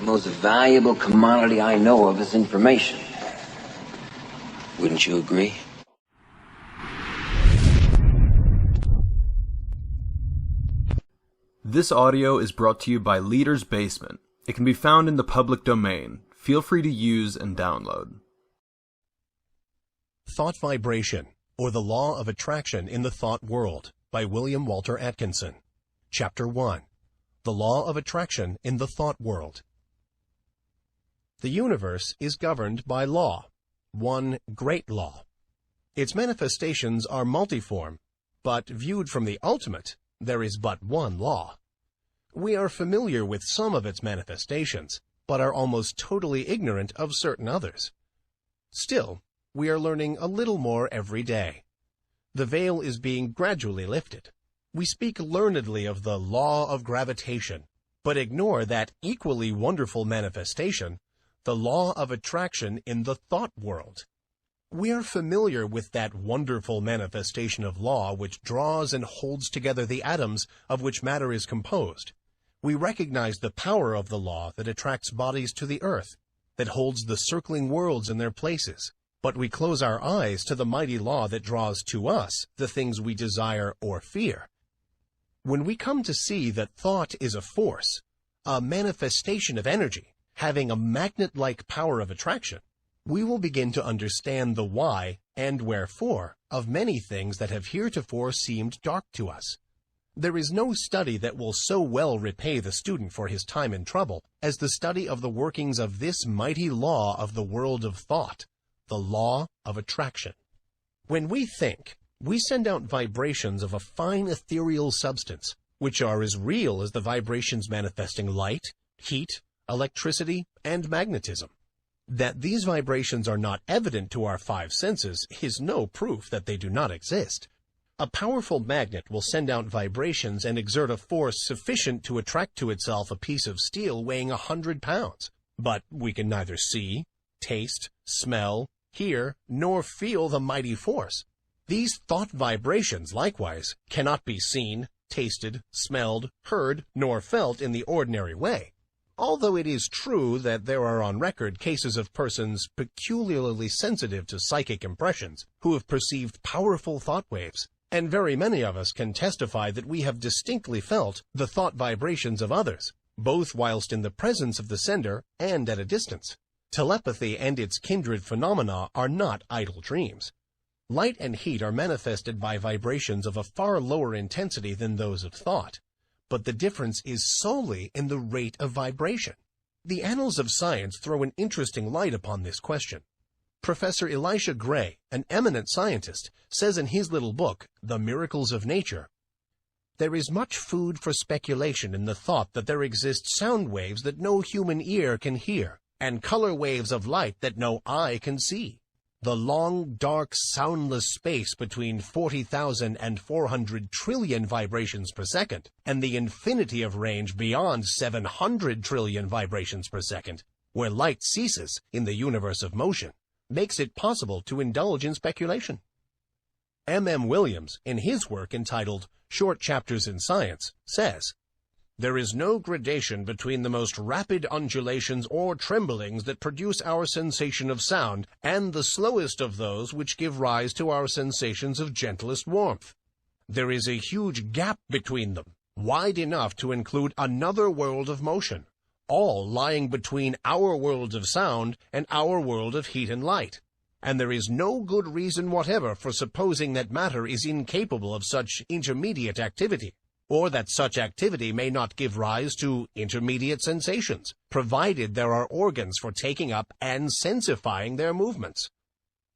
most valuable commodity I know of is information. Wouldn't you agree? This audio is brought to you by Leader's Basement. It can be found in the public domain. Feel free to use and download. Thought Vibration, or the Law of Attraction in the Thought World, by William Walter Atkinson. Chapter 1. The Law of Attraction in the Thought World. The universe is governed by law, one great law. Its manifestations are multiform, but viewed from the ultimate, there is but one law. We are familiar with some of its manifestations, but are almost totally ignorant of certain others. Still, we are learning a little more every day. The veil is being gradually lifted. We speak learnedly of the law of gravitation, but ignore that equally wonderful manifestation, the law of attraction in the thought world. We are familiar with that wonderful manifestation of law which draws and holds together the atoms of which matter is composed. We recognize the power of the law that attracts bodies to the earth, that holds the circling worlds in their places. But we close our eyes to the mighty law that draws to us the things we desire or fear. When we come to see that thought is a force, a manifestation of energy, having a magnet-like power of attraction, we will begin to understand the why and wherefore of many things that have heretofore seemed dark to us. There is no study that will so well repay the student for his time and trouble as the study of the workings of this mighty law of the world of thought, the law of attraction. When we think, we send out vibrations of a fine ethereal substance, which are as real as the vibrations manifesting light, heat, electricity, and magnetism. That these vibrations are not evident to our five senses is no proof that they do not exist. A powerful magnet will send out vibrations and exert a force sufficient to attract to itself a piece of steel weighing 100 pounds. But we can neither see, taste, smell, hear, nor feel the mighty force. These thought vibrations, likewise, cannot be seen, tasted, smelled, heard, nor felt in the ordinary way. Although it is true that there are on record cases of persons peculiarly sensitive to psychic impressions who have perceived powerful thought waves, and very many of us can testify that we have distinctly felt the thought vibrations of others, both whilst in the presence of the sender and at a distance. Telepathy and its kindred phenomena are not idle dreams. Light and heat are manifested by vibrations of a far lower intensity than those of thought. But the difference is solely in the rate of vibration. The annals of science throw an interesting light upon this question. Professor Elisha Gray, an eminent scientist, says in his little book, The Miracles of Nature, "There is much food for speculation in the thought that there exist sound waves that no human ear can hear, and color waves of light that no eye can see. The long, dark, soundless space between 40,000 and 400 trillion vibrations per second, and the infinity of range beyond 700 trillion vibrations per second, where light ceases in the universe of motion, makes it possible to indulge in speculation." M. Williams, in his work entitled Short Chapters in Science, says, "There is no gradation between the most rapid undulations or tremblings that produce our sensation of sound and the slowest of those which give rise to our sensations of gentlest warmth. There is a huge gap between them, wide enough to include another world of motion, all lying between our worlds of sound and our world of heat and light. And there is no good reason whatever for supposing that matter is incapable of such intermediate activity, or that such activity may not give rise to intermediate sensations, provided there are organs for taking up and sensifying their movements."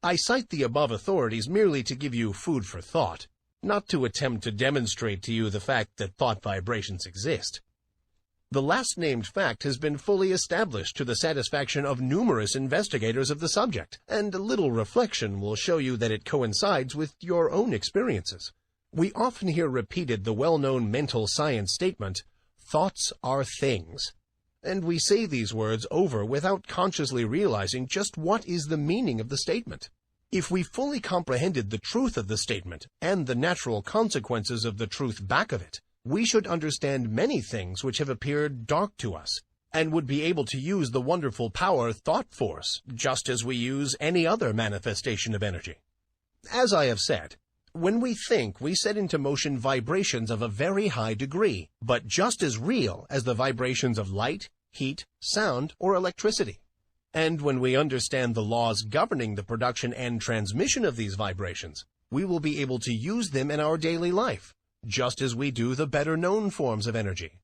I cite the above authorities merely to give you food for thought, not to attempt to demonstrate to you the fact that thought vibrations exist. The last named fact has been fully established to the satisfaction of numerous investigators of the subject, and a little reflection will show you that it coincides with your own experiences. We often hear repeated the well-known mental science statement, "Thoughts are things." And we say these words over without consciously realizing just what is the meaning of the statement. If we fully comprehended the truth of the statement and the natural consequences of the truth back of it, we should understand many things which have appeared dark to us, and would be able to use the wonderful power thought force, just as we use any other manifestation of energy. As I have said, when we think, we set into motion vibrations of a very high degree, but just as real as the vibrations of light, heat, sound, or electricity. And when we understand the laws governing the production and transmission of these vibrations, we will be able to use them in our daily life, just as we do the better-known forms of energy.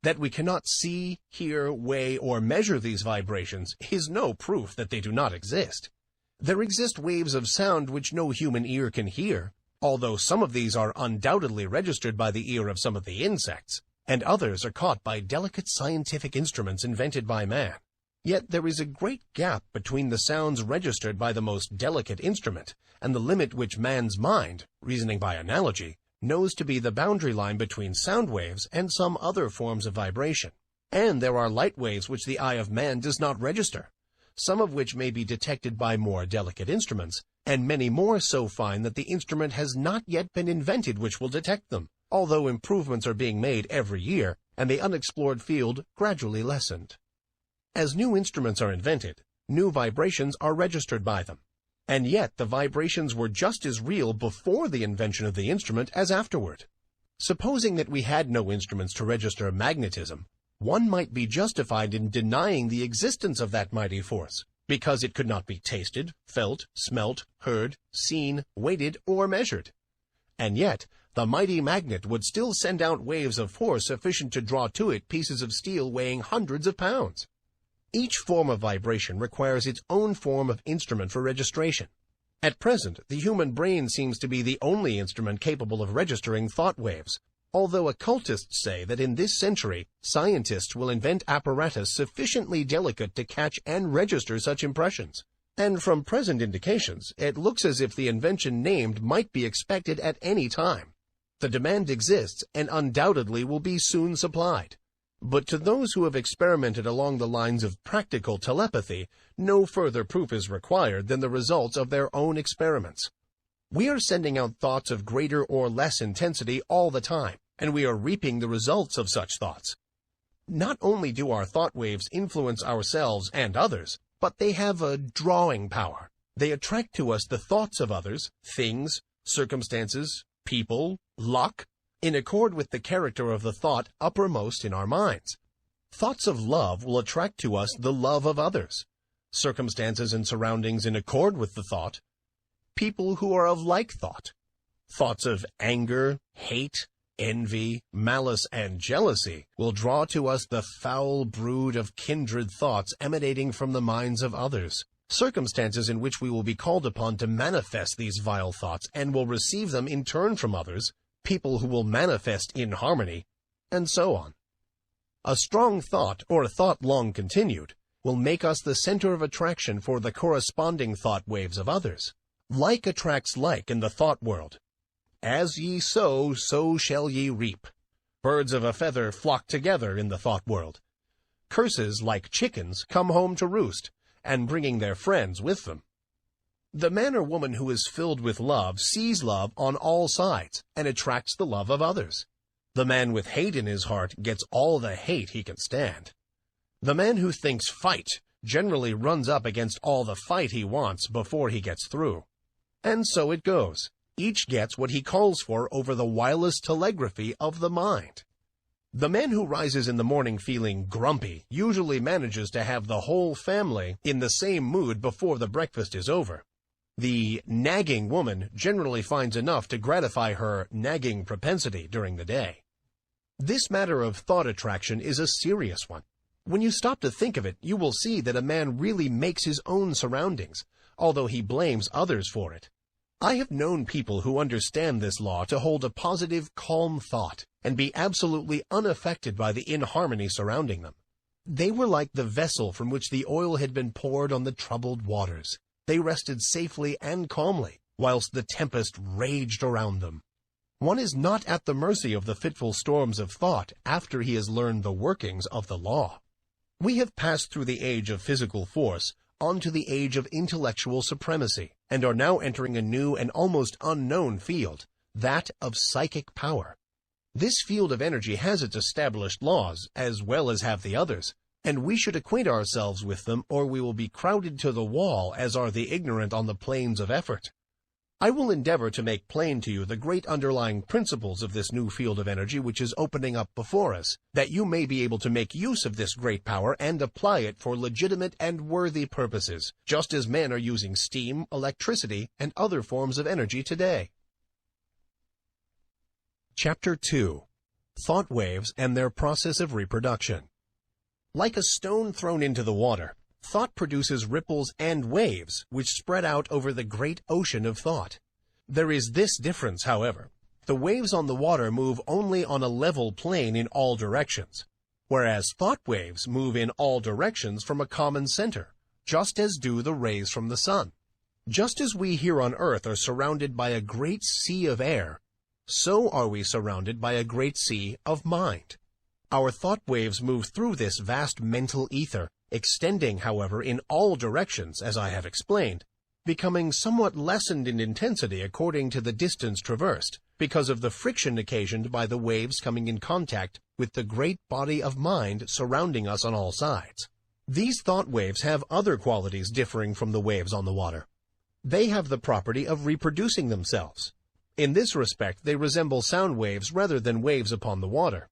That we cannot see, hear, weigh, or measure these vibrations is no proof that they do not exist. There exist waves of sound which no human ear can hear, although some of these are undoubtedly registered by the ear of some of the insects, and others are caught by delicate scientific instruments invented by man. Yet there is a great gap between the sounds registered by the most delicate instrument and the limit which man's mind, reasoning by analogy, knows to be the boundary line between sound waves and some other forms of vibration. And there are light waves which the eye of man does not register, some of which may be detected by more delicate instruments, and many more so fine that the instrument has not yet been invented which will detect them, although improvements are being made every year, and the unexplored field gradually lessened. As new instruments are invented, new vibrations are registered by them, and yet the vibrations were just as real before the invention of the instrument as afterward. Supposing that we had no instruments to register magnetism, one might be justified in denying the existence of that mighty force, because it could not be tasted, felt, smelt, heard, seen, weighted, or measured. And yet, the mighty magnet would still send out waves of force sufficient to draw to it pieces of steel weighing hundreds of pounds. Each form of vibration requires its own form of instrument for registration. At present, the human brain seems to be the only instrument capable of registering thought waves, although occultists say that in this century, scientists will invent apparatus sufficiently delicate to catch and register such impressions. And from present indications, it looks as if the invention named might be expected at any time. The demand exists and undoubtedly will be soon supplied. But to those who have experimented along the lines of practical telepathy, no further proof is required than the results of their own experiments. We are sending out thoughts of greater or less intensity all the time, and we are reaping the results of such thoughts. Not only do our thought waves influence ourselves and others, but they have a drawing power. They attract to us the thoughts of others, things, circumstances, people, luck, in accord with the character of the thought uppermost in our minds. Thoughts of love will attract to us the love of others, circumstances and surroundings in accord with the thought, people who are of like thought. Thoughts of anger, hate, envy, malice, and jealousy will draw to us the foul brood of kindred thoughts emanating from the minds of others, circumstances in which we will be called upon to manifest these vile thoughts and will receive them in turn from others, people who will manifest inharmony, and so on. A strong thought, or a thought long continued, will make us the center of attraction for the corresponding thought waves of others. Like attracts like in the thought world. As ye sow, so shall ye reap. Birds of a feather flock together in the thought world. Curses, like chickens, come home to roost, and bringing their friends with them. The man or woman who is filled with love sees love on all sides and attracts the love of others. The man with hate in his heart gets all the hate he can stand. The man who thinks fight generally runs up against all the fight he wants before he gets through. And so it goes. Each gets what he calls for over the wireless telegraphy of the mind. The man who rises in the morning feeling grumpy usually manages to have the whole family in the same mood before the breakfast is over. The nagging woman generally finds enough to gratify her nagging propensity during the day. This matter of thought attraction is a serious one. When you stop to think of it, you will see that a man really makes his own surroundings, although he blames others for it. I have known people who understand this law to hold a positive, calm thought and be absolutely unaffected by the inharmony surrounding them. They were like the vessel from which the oil had been poured on the troubled waters. They rested safely and calmly, whilst the tempest raged around them. One is not at the mercy of the fitful storms of thought after he has learned the workings of the law. We have passed through the age of physical force onto the age of intellectual supremacy, and are now entering a new and almost unknown field, that of psychic power. This field of energy has its established laws, as well as have the others, and we should acquaint ourselves with them, or we will be crowded to the wall, as are the ignorant on the plains of effort. I will endeavor to make plain to you the great underlying principles of this new field of energy which is opening up before us, that you may be able to make use of this great power and apply it for legitimate and worthy purposes, just as men are using steam, electricity, and other forms of energy today. Chapter 2. Thought Waves and Their Process of Reproduction. Like a stone thrown into the water, thought produces ripples and waves which spread out over the great ocean of thought. There is this difference, however. The waves on the water move only on a level plane in all directions, whereas thought waves move in all directions from a common center, just as do the rays from the sun. Just as we here on earth are surrounded by a great sea of air, so are we surrounded by a great sea of mind. Our thought waves move through this vast mental ether, extending, however, in all directions, as I have explained, becoming somewhat lessened in intensity according to the distance traversed, because of the friction occasioned by the waves coming in contact with the great body of mind surrounding us on all sides. These thought waves have other qualities differing from the waves on the water. They have the property of reproducing themselves. In this respect, they resemble sound waves rather than waves upon the water.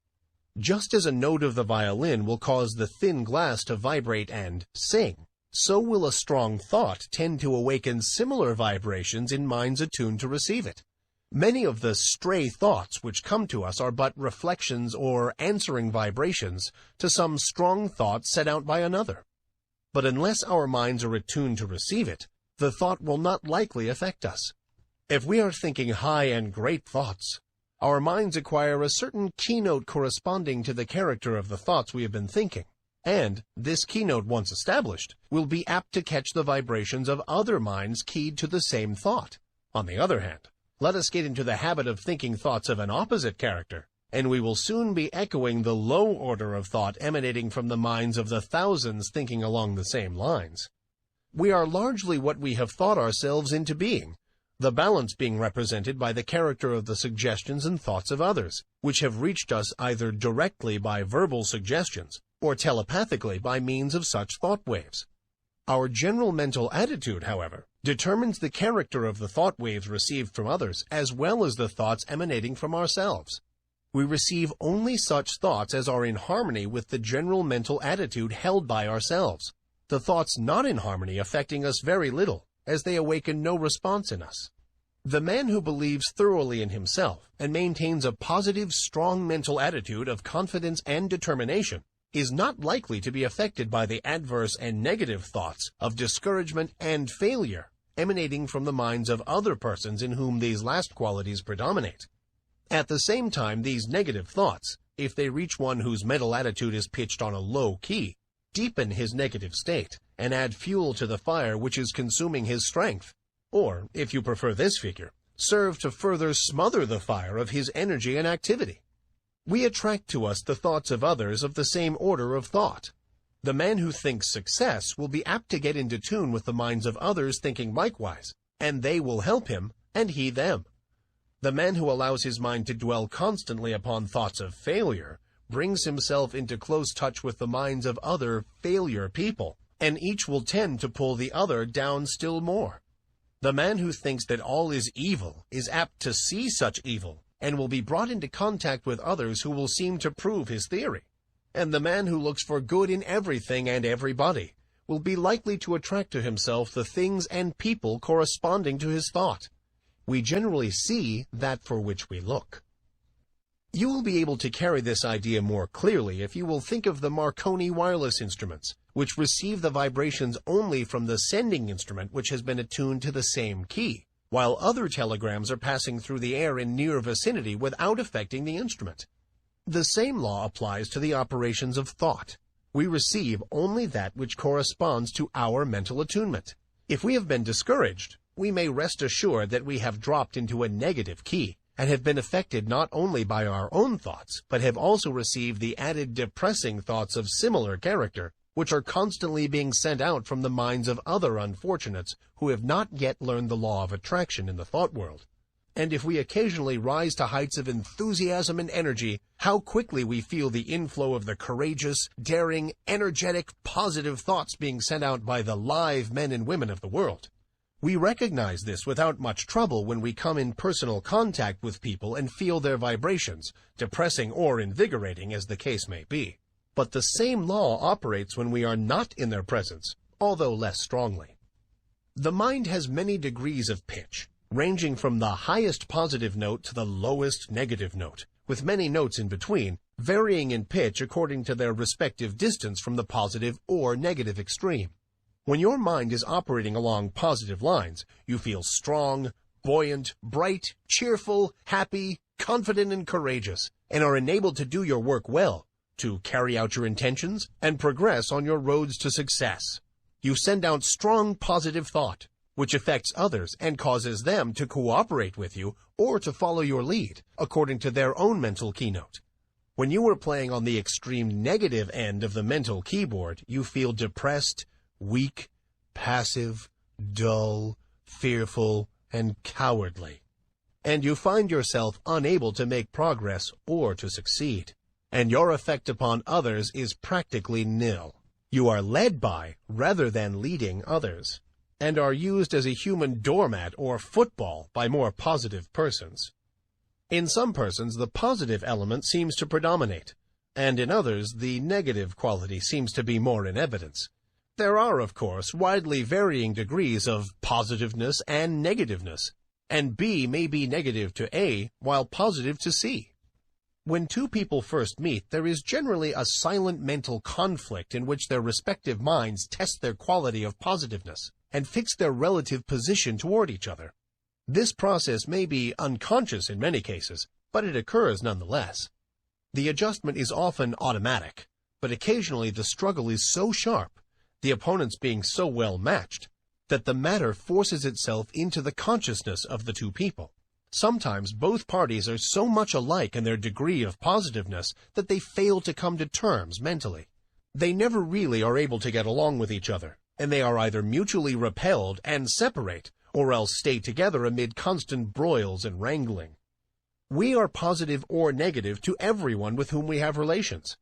Just as a note of the violin will cause the thin glass to vibrate and sing, so will a strong thought tend to awaken similar vibrations in minds attuned to receive it. Many of the stray thoughts which come to us are but reflections or answering vibrations to some strong thought set out by another. But unless our minds are attuned to receive it, the thought will not likely affect us. If we are thinking high and great thoughts, our minds acquire a certain keynote corresponding to the character of the thoughts we have been thinking, and, this keynote once established, will be apt to catch the vibrations of other minds keyed to the same thought. On the other hand, let us get into the habit of thinking thoughts of an opposite character, and we will soon be echoing the low order of thought emanating from the minds of the thousands thinking along the same lines. We are largely what we have thought ourselves into being, the balance being represented by the character of the suggestions and thoughts of others, which have reached us either directly by verbal suggestions or telepathically by means of such thought waves. Our general mental attitude, however, determines the character of the thought waves received from others as well as the thoughts emanating from ourselves. We receive only such thoughts as are in harmony with the general mental attitude held by ourselves, the thoughts not in harmony affecting us very little, as they awaken no response in us. The man who believes thoroughly in himself and maintains a positive, strong mental attitude of confidence and determination is not likely to be affected by the adverse and negative thoughts of discouragement and failure emanating from the minds of other persons in whom these last qualities predominate. At the same time, these negative thoughts, if they reach one whose mental attitude is pitched on a low key, deepen his negative state and add fuel to the fire which is consuming his strength, or, if you prefer this figure, serve to further smother the fire of his energy and activity. We attract to us the thoughts of others of the same order of thought. The man who thinks success will be apt to get into tune with the minds of others thinking likewise, and they will help him, and he them. The man who allows his mind to dwell constantly upon thoughts of failure brings himself into close touch with the minds of other failure people, and each will tend to pull the other down still more. The man who thinks that all is evil is apt to see such evil, and will be brought into contact with others who will seem to prove his theory. And the man who looks for good in everything and everybody will be likely to attract to himself the things and people corresponding to his thought. We generally see that for which we look. You will be able to carry this idea more clearly if you will think of the Marconi wireless instruments, which receive the vibrations only from the sending instrument which has been attuned to the same key, while other telegrams are passing through the air in near vicinity without affecting the instrument. The same law applies to the operations of thought. We receive only that which corresponds to our mental attunement. If we have been discouraged, we may rest assured that we have dropped into a negative key, and have been affected not only by our own thoughts, but have also received the added depressing thoughts of similar character, which are constantly being sent out from the minds of other unfortunates who have not yet learned the law of attraction in the thought world. And if we occasionally rise to heights of enthusiasm and energy, how quickly we feel the inflow of the courageous, daring, energetic, positive thoughts being sent out by the live men and women of the world. We recognize this without much trouble when we come in personal contact with people and feel their vibrations, depressing or invigorating as the case may be. But the same law operates when we are not in their presence, although less strongly. The mind has many degrees of pitch, ranging from the highest positive note to the lowest negative note, with many notes in between, varying in pitch according to their respective distance from the positive or negative extreme. When your mind is operating along positive lines, you feel strong, buoyant, bright, cheerful, happy, confident, and courageous, and are enabled to do your work well, to carry out your intentions, and progress on your roads to success. You send out strong positive thought, which affects others and causes them to cooperate with you or to follow your lead, according to their own mental keynote. When you are playing on the extreme negative end of the mental keyboard, you feel depressed, weak, passive, dull, fearful, and cowardly. And you find yourself unable to make progress or to succeed. And your effect upon others is practically nil. You are led by, rather than leading others, and are used as a human doormat or football by more positive persons. In some persons, the positive element seems to predominate, and in others, the negative quality seems to be more in evidence. There are, of course, widely varying degrees of positiveness and negativeness, and B may be negative to A while positive to C. When two people first meet, there is generally a silent mental conflict in which their respective minds test their quality of positiveness and fix their relative position toward each other. This process may be unconscious in many cases, but it occurs nonetheless. The adjustment is often automatic, but occasionally the struggle is so sharp, the opponents being so well matched, that the matter forces itself into the consciousness of the two people. Sometimes both parties are so much alike in their degree of positiveness that they fail to come to terms mentally. They never really are able to get along with each other, and they are either mutually repelled and separate, or else stay together amid constant broils and wrangling. We are positive or negative to everyone with whom we have relations.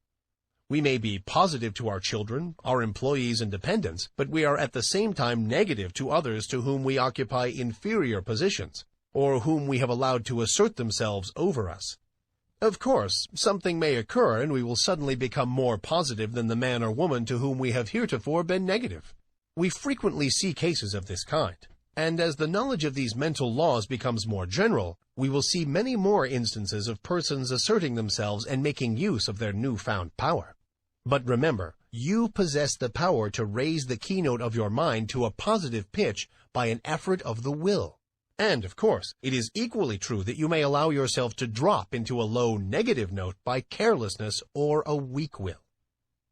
We may be positive to our children, our employees, and dependents, but we are at the same time negative to others to whom we occupy inferior positions, or whom we have allowed to assert themselves over us. Of course, something may occur and we will suddenly become more positive than the man or woman to whom we have heretofore been negative. We frequently see cases of this kind, and as the knowledge of these mental laws becomes more general, we will see many more instances of persons asserting themselves and making use of their newfound power. But remember, you possess the power to raise the keynote of your mind to a positive pitch by an effort of the will. And, of course, it is equally true that you may allow yourself to drop into a low negative note by carelessness or a weak will.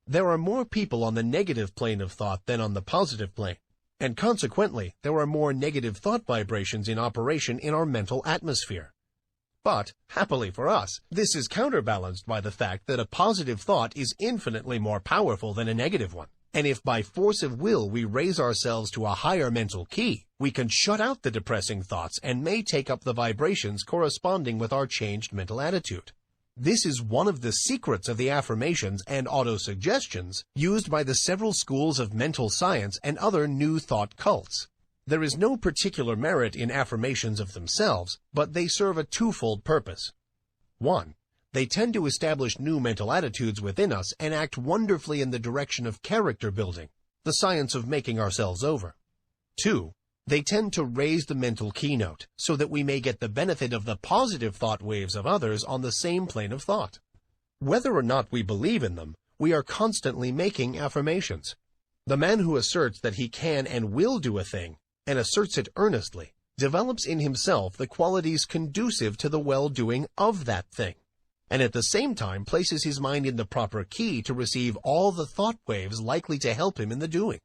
There are more people on the negative plane of thought than on the positive plane, and consequently, there are more negative thought vibrations in operation in our mental atmosphere. But, happily for us, this is counterbalanced by the fact that a positive thought is infinitely more powerful than a negative one. And if by force of will we raise ourselves to a higher mental key, we can shut out the depressing thoughts and may take up the vibrations corresponding with our changed mental attitude. This is one of the secrets of the affirmations and autosuggestions used by the several schools of mental science and other new thought cults. There is no particular merit in affirmations of themselves, but they serve a twofold purpose. 1. They tend to establish new mental attitudes within us and act wonderfully in the direction of character building, the science of making ourselves over. 2. They tend to raise the mental keynote, so that we may get the benefit of the positive thought waves of others on the same plane of thought. Whether or not we believe in them, we are constantly making affirmations. The man who asserts that he can and will do a thing, and asserts it earnestly, develops in himself the qualities conducive to the well-doing of that thing, and at the same time places his mind in the proper key to receive all the thought waves likely to help him in the doing.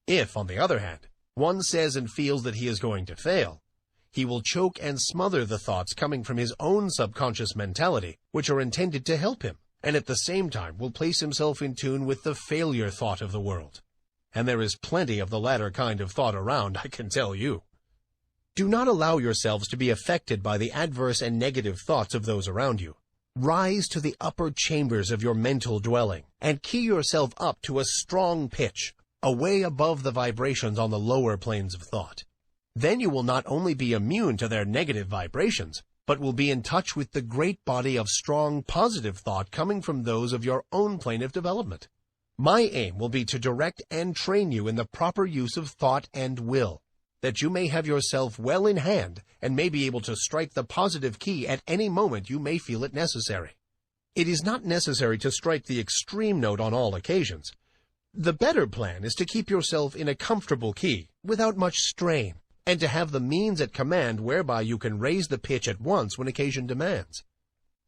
If, on the other hand, one says and feels that he is going to fail, he will choke and smother the thoughts coming from his own subconscious mentality, which are intended to help him, and at the same time will place himself in tune with the failure thought of the world. And there is plenty of the latter kind of thought around, I can tell you. Do not allow yourselves to be affected by the adverse and negative thoughts of those around you. Rise to the upper chambers of your mental dwelling and key yourself up to a strong pitch, away above the vibrations on the lower planes of thought. Then you will not only be immune to their negative vibrations, but will be in touch with the great body of strong positive thought coming from those of your own plane of development. My aim will be to direct and train you in the proper use of thought and will, that you may have yourself well in hand and may be able to strike the positive key at any moment you may feel it necessary. It is not necessary to strike the extreme note on all occasions. The better plan is to keep yourself in a comfortable key, without much strain, and to have the means at command whereby you can raise the pitch at once when occasion demands.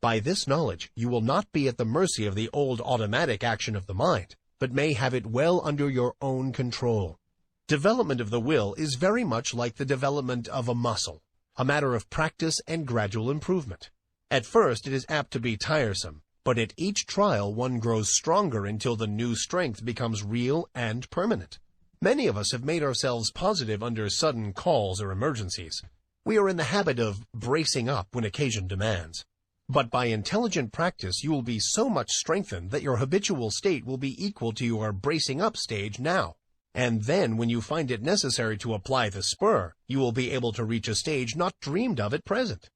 By this knowledge, you will not be at the mercy of the old automatic action of the mind, but may have it well under your own control. Development of the will is very much like the development of a muscle, a matter of practice and gradual improvement. At first it is apt to be tiresome, but at each trial one grows stronger until the new strength becomes real and permanent. Many of us have made ourselves positive under sudden calls or emergencies. We are in the habit of bracing up when occasion demands. But by intelligent practice you will be so much strengthened that your habitual state will be equal to your bracing up stage now. And then when you find it necessary to apply the spur, you will be able to reach a stage not dreamed of at present.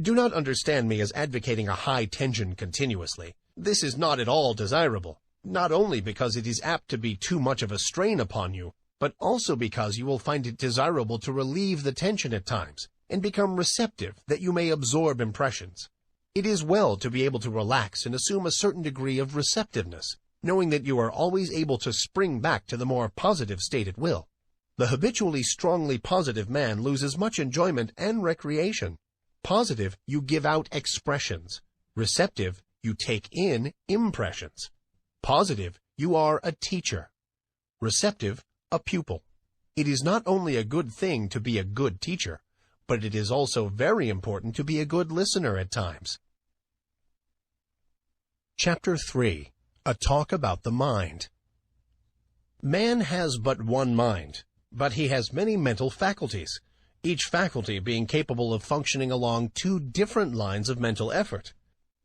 Do not understand me as advocating a high tension continuously. This is not at all desirable, not only because it is apt to be too much of a strain upon you, but also because you will find it desirable to relieve the tension at times and become receptive that you may absorb impressions. It is well to be able to relax and assume a certain degree of receptiveness, knowing that you are always able to spring back to the more positive state at will. The habitually strongly positive man loses much enjoyment and recreation. Positive, you give out expressions. Receptive, you take in impressions. Positive, you are a teacher. Receptive, a pupil. It is not only a good thing to be a good teacher, but it is also very important to be a good listener at times. Chapter 3. A Talk About the Mind. Man has but one mind, but he has many mental faculties, each faculty being capable of functioning along two different lines of mental effort.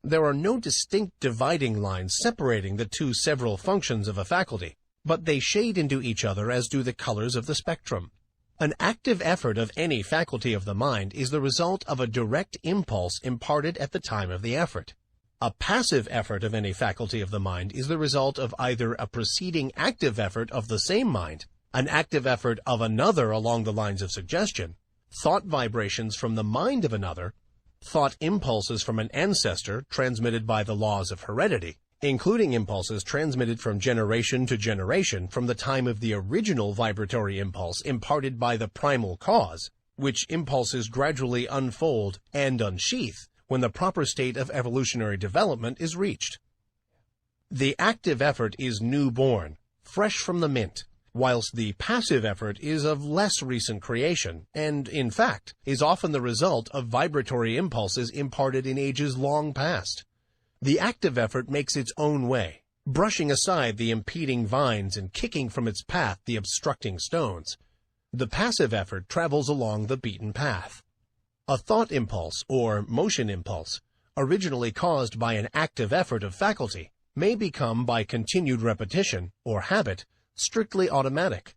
There are no distinct dividing lines separating the two several functions of a faculty, but they shade into each other as do the colors of the spectrum. An active effort of any faculty of the mind is the result of a direct impulse imparted at the time of the effort. A passive effort of any faculty of the mind is the result of either a preceding active effort of the same mind, an active effort of another along the lines of suggestion, thought vibrations from the mind of another, thought impulses from an ancestor transmitted by the laws of heredity, including impulses transmitted from generation to generation from the time of the original vibratory impulse imparted by the primal cause, which impulses gradually unfold and unsheath when the proper state of evolutionary development is reached. The active effort is newborn, fresh from the mint, whilst the passive effort is of less recent creation, and, in fact, is often the result of vibratory impulses imparted in ages long past. The active effort makes its own way, brushing aside the impeding vines and kicking from its path the obstructing stones. The passive effort travels along the beaten path. A thought impulse, or motion impulse, originally caused by an active effort of faculty, may become, by continued repetition, or habit, strictly automatic,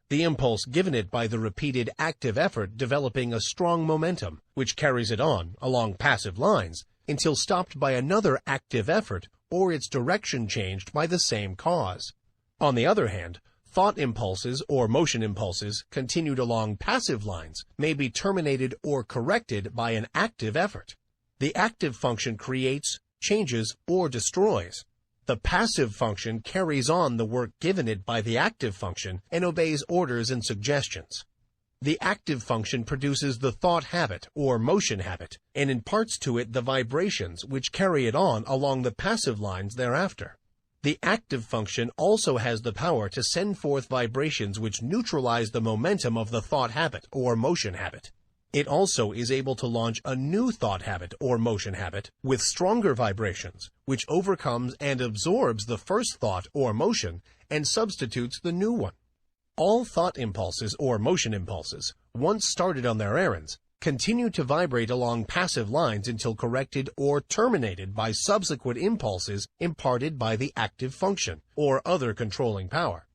the impulse given it by the repeated active effort developing a strong momentum, which carries it on, along passive lines, until stopped by another active effort, or its direction changed by the same cause. On the other hand, thought impulses or motion impulses continued along passive lines may be terminated or corrected by an active effort. The active function creates, changes, or destroys. The passive function carries on the work given it by the active function and obeys orders and suggestions. The active function produces the thought habit or motion habit and imparts to it the vibrations which carry it on along the passive lines thereafter. The active function also has the power to send forth vibrations which neutralize the momentum of the thought habit or motion habit. It also is able to launch a new thought habit or motion habit with stronger vibrations, which overcomes and absorbs the first thought or motion and substitutes the new one. All thought impulses or motion impulses, once started on their errands, continue to vibrate along passive lines until corrected or terminated by subsequent impulses imparted by the active function or other controlling power.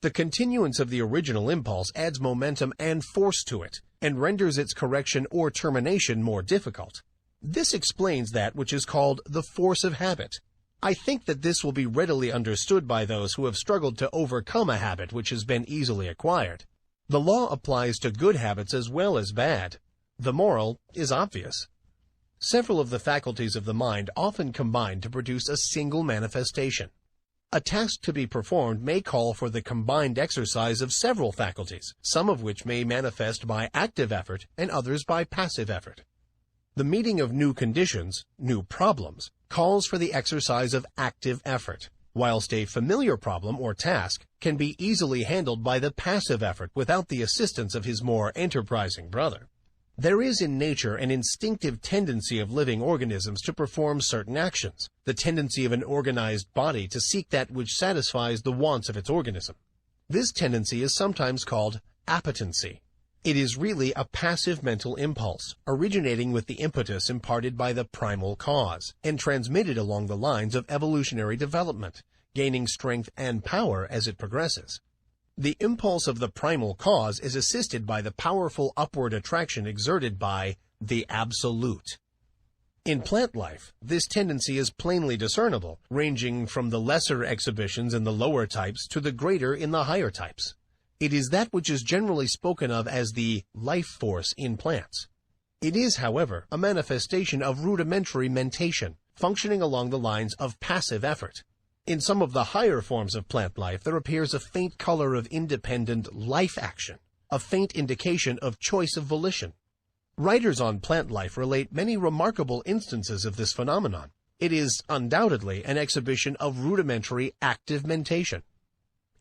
The continuance of the original impulse adds momentum and force to it and renders its correction or termination more difficult. This explains that which is called the force of habit. I think that this will be readily understood by those who have struggled to overcome a habit which has been easily acquired. The law applies to good habits as well as bad. The moral is obvious. Several of the faculties of the mind often combine to produce a single manifestation. A task to be performed may call for the combined exercise of several faculties, some of which may manifest by active effort and others by passive effort. The meeting of new conditions, new problems, calls for the exercise of active effort, whilst a familiar problem or task can be easily handled by the passive effort without the assistance of his more enterprising brother. There is in nature an instinctive tendency of living organisms to perform certain actions, the tendency of an organized body to seek that which satisfies the wants of its organism. This tendency is sometimes called appetency. It is really a passive mental impulse, originating with the impetus imparted by the primal cause, and transmitted along the lines of evolutionary development, gaining strength and power as it progresses. The impulse of the primal cause is assisted by the powerful upward attraction exerted by the Absolute. In plant life, this tendency is plainly discernible, ranging from the lesser exhibitions in the lower types to the greater in the higher types. It is that which is generally spoken of as the life force in plants. It is, however, a manifestation of rudimentary mentation, functioning along the lines of passive effort. In some of the higher forms of plant life, there appears a faint color of independent life action, a faint indication of choice of volition. Writers on plant life relate many remarkable instances of this phenomenon. It is undoubtedly an exhibition of rudimentary active mentation.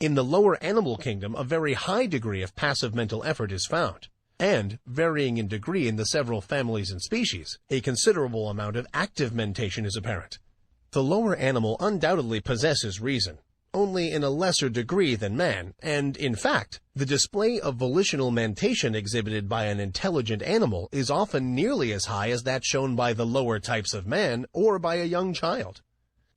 In the lower animal kingdom, a very high degree of passive mental effort is found, and, varying in degree in the several families and species, a considerable amount of active mentation is apparent. The lower animal undoubtedly possesses reason, only in a lesser degree than man, and, in fact, the display of volitional mentation exhibited by an intelligent animal is often nearly as high as that shown by the lower types of man or by a young child.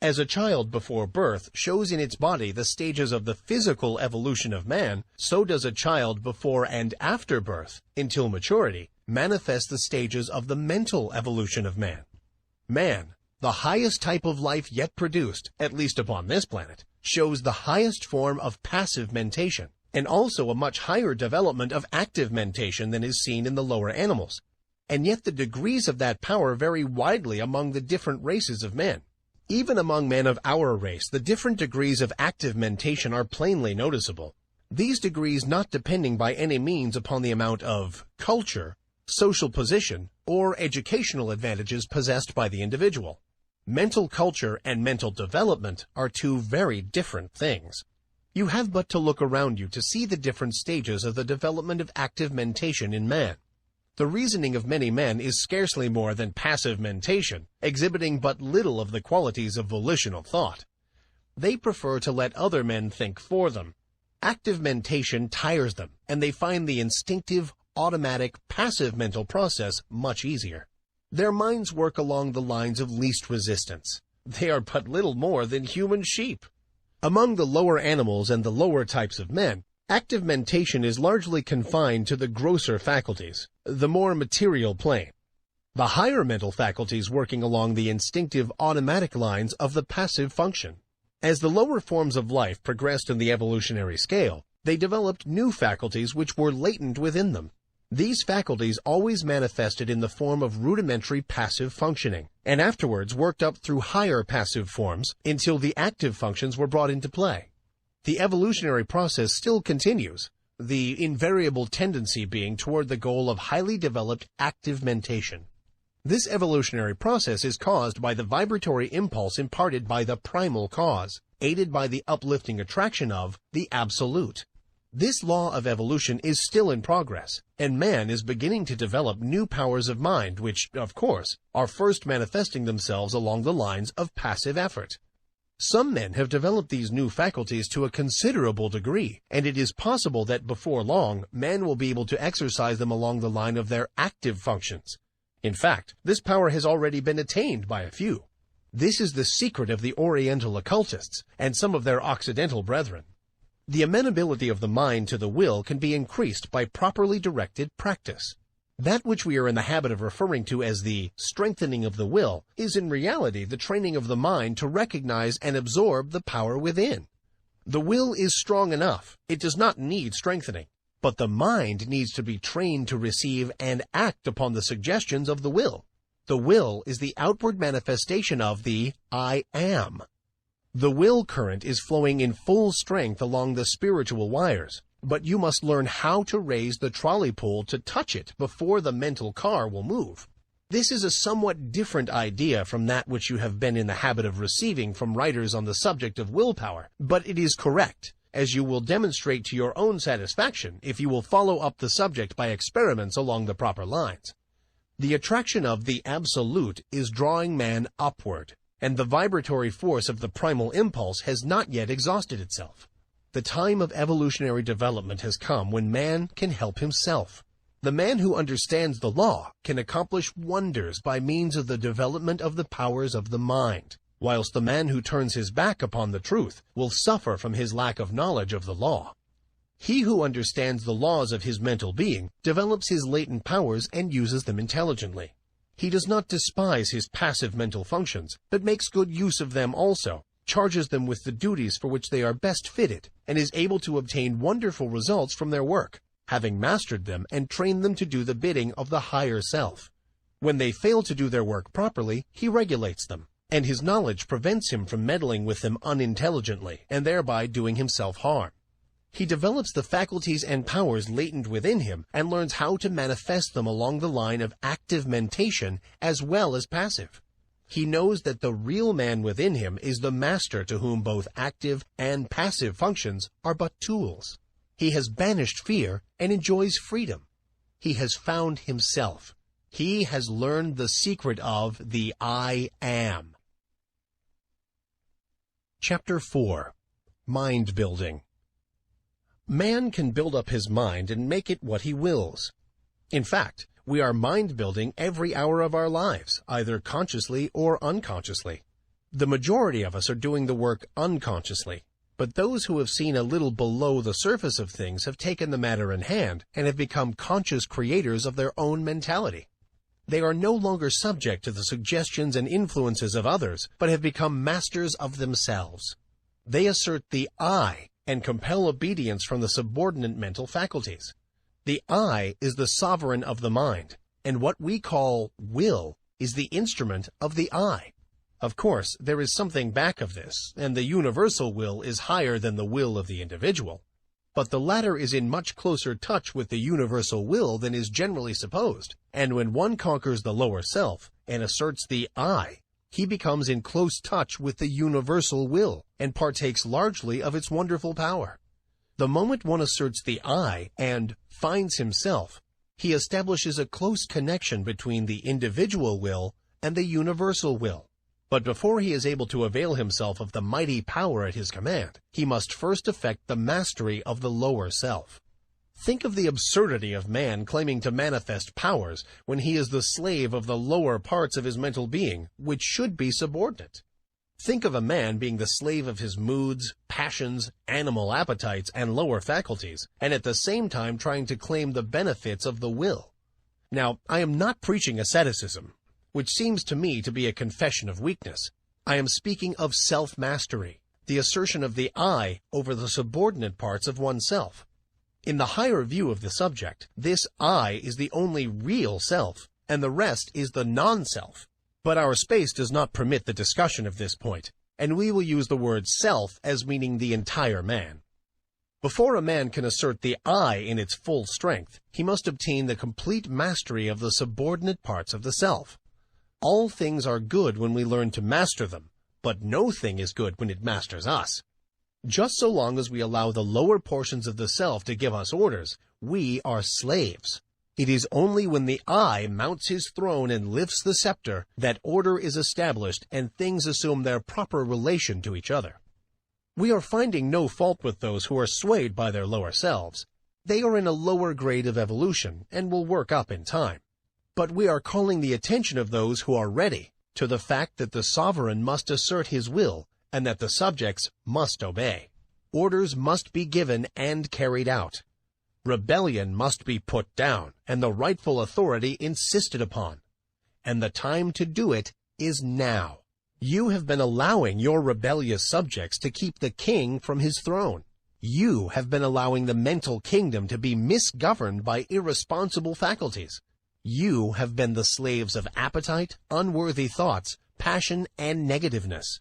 As a child before birth shows in its body the stages of the physical evolution of man, so does a child before and after birth, until maturity, manifest the stages of the mental evolution of man. Man, the highest type of life yet produced, at least upon this planet, shows the highest form of passive mentation, and also a much higher development of active mentation than is seen in the lower animals. And yet the degrees of that power vary widely among the different races of men. Even among men of our race, the different degrees of active mentation are plainly noticeable. These degrees not depending by any means upon the amount of culture, social position, or educational advantages possessed by the individual. Mental culture and mental development are two very different things. You have but to look around you to see the different stages of the development of active mentation in man. The reasoning of many men is scarcely more than passive mentation, exhibiting but little of the qualities of volitional thought. They prefer to let other men think for them. Active mentation tires them, and they find the instinctive, automatic, passive mental process much easier. Their minds work along the lines of least resistance. They are but little more than human sheep. Among the lower animals and the lower types of men, active mentation is largely confined to the grosser faculties, the more material plane. The higher mental faculties working along the instinctive automatic lines of the passive function. As the lower forms of life progressed in the evolutionary scale, they developed new faculties which were latent within them. These faculties always manifested in the form of rudimentary passive functioning, and afterwards worked up through higher passive forms until the active functions were brought into play. The evolutionary process still continues, the invariable tendency being toward the goal of highly developed active mentation. This evolutionary process is caused by the vibratory impulse imparted by the primal cause, aided by the uplifting attraction of the Absolute. This law of evolution is still in progress, and man is beginning to develop new powers of mind which, of course, are first manifesting themselves along the lines of passive effort. Some men have developed these new faculties to a considerable degree, and it is possible that before long, man will be able to exercise them along the line of their active functions. In fact, this power has already been attained by a few. This is the secret of the Oriental occultists and some of their Occidental brethren. The amenability of the mind to the will can be increased by properly directed practice. That which we are in the habit of referring to as the strengthening of the will is in reality the training of the mind to recognize and absorb the power within. The will is strong enough. It does not need strengthening. But the mind needs to be trained to receive and act upon the suggestions of the will. The will is the outward manifestation of the I am. The will current is flowing in full strength along the spiritual wires, but you must learn how to raise the trolley pole to touch it before the mental car will move. This is a somewhat different idea from that which you have been in the habit of receiving from writers on the subject of willpower, but it is correct, as you will demonstrate to your own satisfaction if you will follow up the subject by experiments along the proper lines. The attraction of the Absolute is drawing man upward, and the vibratory force of the primal impulse has not yet exhausted itself. The time of evolutionary development has come when man can help himself. The man who understands the law can accomplish wonders by means of the development of the powers of the mind, whilst the man who turns his back upon the truth will suffer from his lack of knowledge of the law. He who understands the laws of his mental being develops his latent powers and uses them intelligently. He does not despise his passive mental functions, but makes good use of them also, charges them with the duties for which they are best fitted, and is able to obtain wonderful results from their work, having mastered them and trained them to do the bidding of the higher self. When they fail to do their work properly, he regulates them, and his knowledge prevents him from meddling with them unintelligently, and thereby doing himself harm. He develops the faculties and powers latent within him and learns how to manifest them along the line of active mentation as well as passive. He knows that the real man within him is the master to whom both active and passive functions are but tools. He has banished fear and enjoys freedom. He has found himself. He has learned the secret of the I am. Chapter 4. Mind Building. Man can build up his mind and make it what he wills. In fact, we are mind-building every hour of our lives, either consciously or unconsciously. The majority of us are doing the work unconsciously, but those who have seen a little below the surface of things have taken the matter in hand and have become conscious creators of their own mentality. They are no longer subject to the suggestions and influences of others, but have become masters of themselves. They assert the I and compel obedience from the subordinate mental faculties. The I is the sovereign of the mind, and what we call will is the instrument of the I. Of course, there is something back of this, and the universal will is higher than the will of the individual. But the latter is in much closer touch with the universal will than is generally supposed, and when one conquers the lower self and asserts the I, he becomes in close touch with the universal will and partakes largely of its wonderful power. The moment one asserts the I and finds himself, he establishes a close connection between the individual will and the universal will. But before he is able to avail himself of the mighty power at his command, he must first effect the mastery of the lower self. Think of the absurdity of man claiming to manifest powers when he is the slave of the lower parts of his mental being, which should be subordinate. Think of a man being the slave of his moods, passions, animal appetites, and lower faculties, and at the same time trying to claim the benefits of the will. Now, I am not preaching asceticism, which seems to me to be a confession of weakness. I am speaking of self-mastery, the assertion of the I over the subordinate parts of oneself. In the higher view of the subject, this I is the only real self, and the rest is the non-self. But our space does not permit the discussion of this point, and we will use the word self as meaning the entire man. Before a man can assert the I in its full strength, he must obtain the complete mastery of the subordinate parts of the self. All things are good when we learn to master them, but no thing is good when it masters us. Just so long as we allow the lower portions of the self to give us orders, we are slaves. It is only when the I mounts his throne and lifts the scepter that order is established and things assume their proper relation to each other. We are finding no fault with those who are swayed by their lower selves. They are in a lower grade of evolution and will work up in time. But we are calling the attention of those who are ready to the fact that the sovereign must assert his will and that the subjects must obey. Orders must be given and carried out. Rebellion must be put down and the rightful authority insisted upon. And the time to do it is now. You have been allowing your rebellious subjects to keep the king from his throne. You have been allowing the mental kingdom to be misgoverned by irresponsible faculties. You have been the slaves of appetite, unworthy thoughts, passion, and negativeness.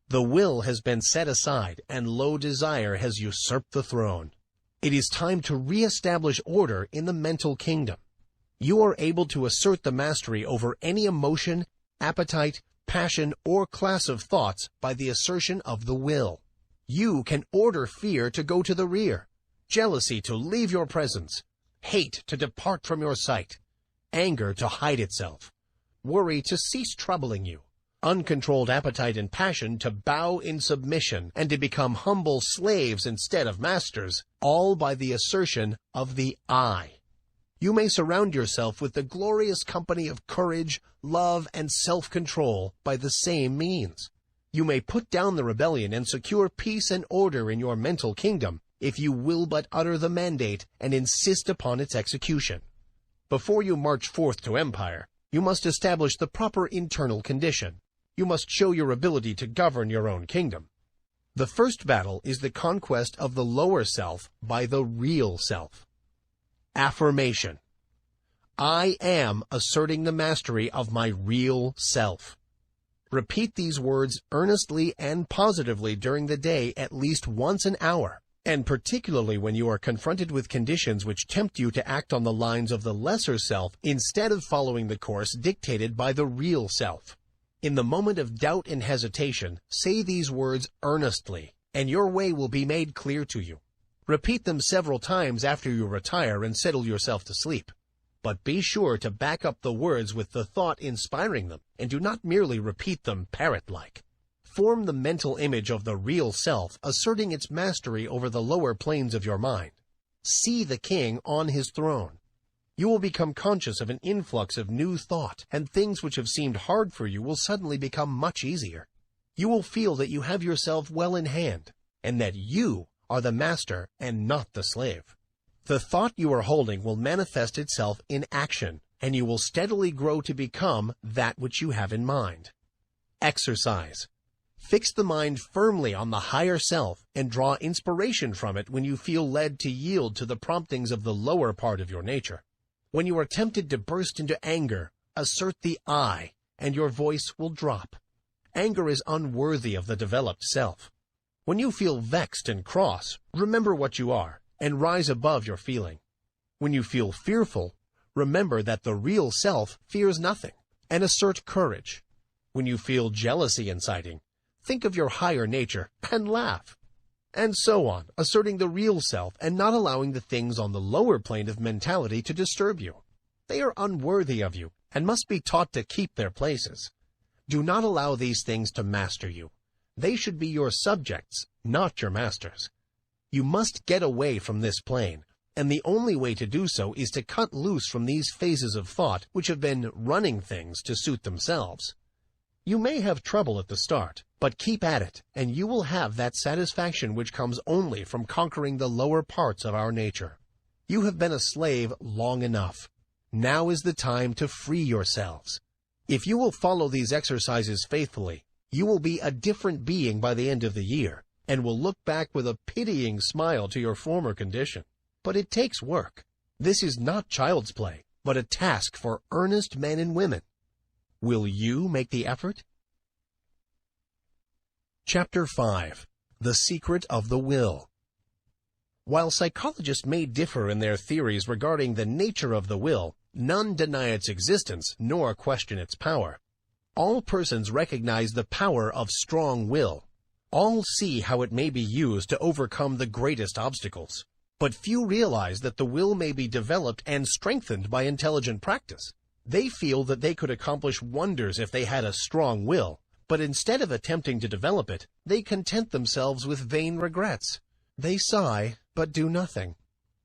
The will has been set aside, and low desire has usurped the throne. It is time to re-establish order in the mental kingdom. You are able to assert the mastery over any emotion, appetite, passion, or class of thoughts by the assertion of the will. You can order fear to go to the rear, jealousy to leave your presence, hate to depart from your sight, anger to hide itself, worry to cease troubling you, uncontrolled appetite and passion to bow in submission and to become humble slaves instead of masters, all by the assertion of the I. You may surround yourself with the glorious company of courage, love, and self-control by the same means. You may put down the rebellion and secure peace and order in your mental kingdom if you will but utter the mandate and insist upon its execution. Before you march forth to empire, you must establish the proper internal condition. You must show your ability to govern your own kingdom. The first battle is the conquest of the lower self by the real self. Affirmation. I am asserting the mastery of my real self. Repeat these words earnestly and positively during the day at least once an hour, and particularly when you are confronted with conditions which tempt you to act on the lines of the lesser self instead of following the course dictated by the real self. In the moment of doubt and hesitation, say these words earnestly, and your way will be made clear to you. Repeat them several times after you retire and settle yourself to sleep. But be sure to back up the words with the thought inspiring them, and do not merely repeat them parrot-like. Form the mental image of the real self asserting its mastery over the lower planes of your mind. See the king on his throne. You will become conscious of an influx of new thought, and things which have seemed hard for you will suddenly become much easier. You will feel that you have yourself well in hand, and that you are the master and not the slave. The thought you are holding will manifest itself in action, and you will steadily grow to become that which you have in mind. Exercise. Fix the mind firmly on the higher self and draw inspiration from it when you feel led to yield to the promptings of the lower part of your nature. When you are tempted to burst into anger, assert the I, and your voice will drop. Anger is unworthy of the developed self. When you feel vexed and cross, remember what you are, and rise above your feeling. When you feel fearful, remember that the real self fears nothing, and assert courage. When you feel jealousy inciting, think of your higher nature and laugh. And so on, asserting the real self and not allowing the things on the lower plane of mentality to disturb you. They are unworthy of you and must be taught to keep their places. Do not allow these things to master you. They should be your subjects, not your masters. You must get away from this plane, and the only way to do so is to cut loose from these phases of thought which have been running things to suit themselves. You may have trouble at the start, but keep at it, and you will have that satisfaction which comes only from conquering the lower parts of our nature. You have been a slave long enough. Now is the time to free yourselves. If you will follow these exercises faithfully, you will be a different being by the end of the year, and will look back with a pitying smile to your former condition. But it takes work. This is not child's play, but a task for earnest men and women. Will you make the effort? Chapter 5. The Secret of the Will. While psychologists may differ in their theories regarding the nature of the will, none deny its existence nor question its power. All persons recognize the power of strong will. All see how it may be used to overcome the greatest obstacles. But few realize that the will may be developed and strengthened by intelligent practice. They feel that they could accomplish wonders if they had a strong will, but instead of attempting to develop it, they content themselves with vain regrets. They sigh, but do nothing.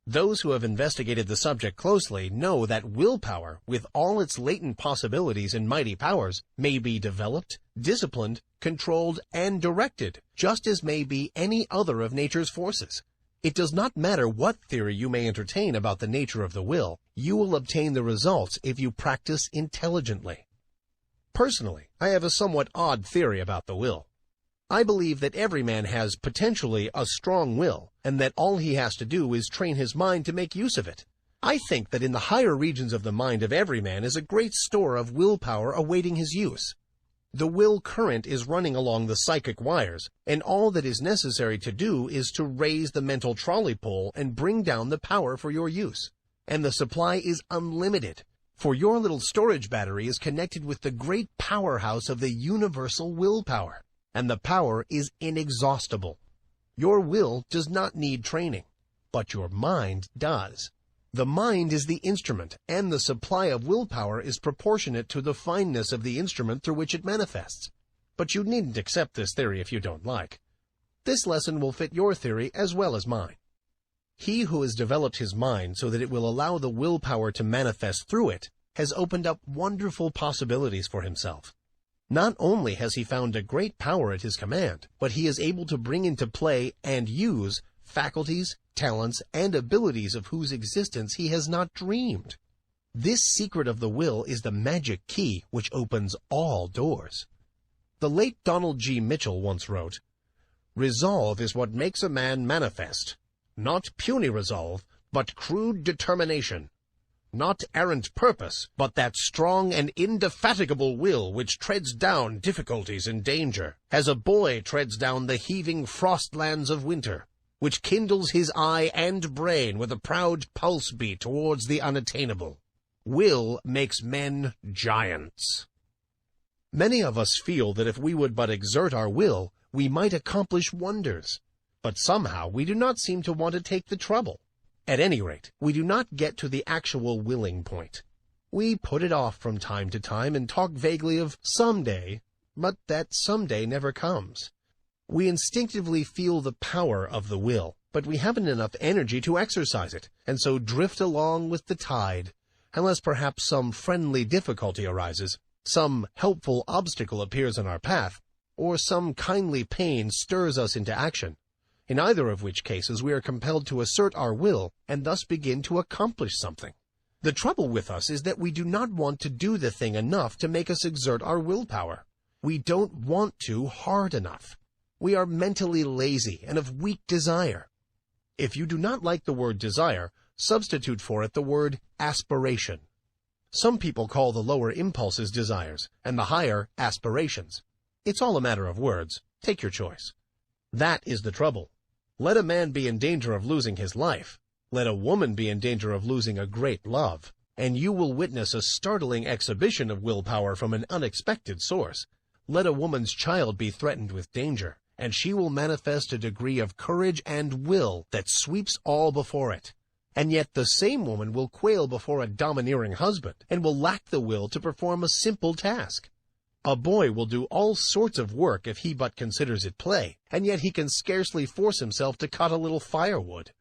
Those who have investigated the subject closely know that willpower, with all its latent possibilities and mighty powers, may be developed, disciplined, controlled, and directed, just as may be any other of nature's forces. It does not matter what theory you may entertain about the nature of the will, you will obtain the results if you practice intelligently. Personally, I have a somewhat odd theory about the will. I believe that every man has potentially a strong will, and that all he has to do is train his mind to make use of it. I think that in the higher regions of the mind of every man is a great store of willpower awaiting his use. The will current is running along the psychic wires, and all that is necessary to do is to raise the mental trolley pole and bring down the power for your use. And the supply is unlimited, for your little storage battery is connected with the great powerhouse of the universal willpower, and the power is inexhaustible. Your will does not need training, but your mind does. The mind is the instrument, and the supply of willpower is proportionate to the fineness of the instrument through which it manifests. But you needn't accept this theory if you don't like. This lesson will fit your theory as well as mine. He who has developed his mind so that it will allow the willpower to manifest through it has opened up wonderful possibilities for himself. Not only has he found a great power at his command, but he is able to bring into play and use faculties, talents, and abilities of whose existence he has not dreamed. This secret of the will is the magic key which opens all doors. The late Donald G. Mitchell once wrote, "Resolve is what makes a man manifest. Not puny resolve, but crude determination. Not errant purpose, but that strong and indefatigable will which treads down difficulties and danger, as a boy treads down the heaving frostlands of winter, which kindles his eye and brain with a proud pulse beat towards the unattainable. Will makes men giants." Many of us feel that if we would but exert our will, we might accomplish wonders. But somehow we do not seem to want to take the trouble. At any rate, we do not get to the actual willing point. We put it off from time to time and talk vaguely of someday, but that someday never comes. We instinctively feel the power of the will, but we haven't enough energy to exercise it, and so drift along with the tide, unless perhaps some friendly difficulty arises, some helpful obstacle appears in our path, or some kindly pain stirs us into action, in either of which cases we are compelled to assert our will and thus begin to accomplish something. The trouble with us is that we do not want to do the thing enough to make us exert our willpower. We don't want to hard enough. We are mentally lazy and of weak desire. If you do not like the word desire, substitute for it the word aspiration. Some people call the lower impulses desires, and the higher aspirations. It's all a matter of words. Take your choice. That is the trouble. Let a man be in danger of losing his life. Let a woman be in danger of losing a great love, and you will witness a startling exhibition of willpower from an unexpected source. Let a woman's child be threatened with danger, and she will manifest a degree of courage and will that sweeps all before it. And yet the same woman will quail before a domineering husband, and will lack the will to perform a simple task. A boy will do all sorts of work if he but considers it play, and yet he can scarcely force himself to cut a little firewood.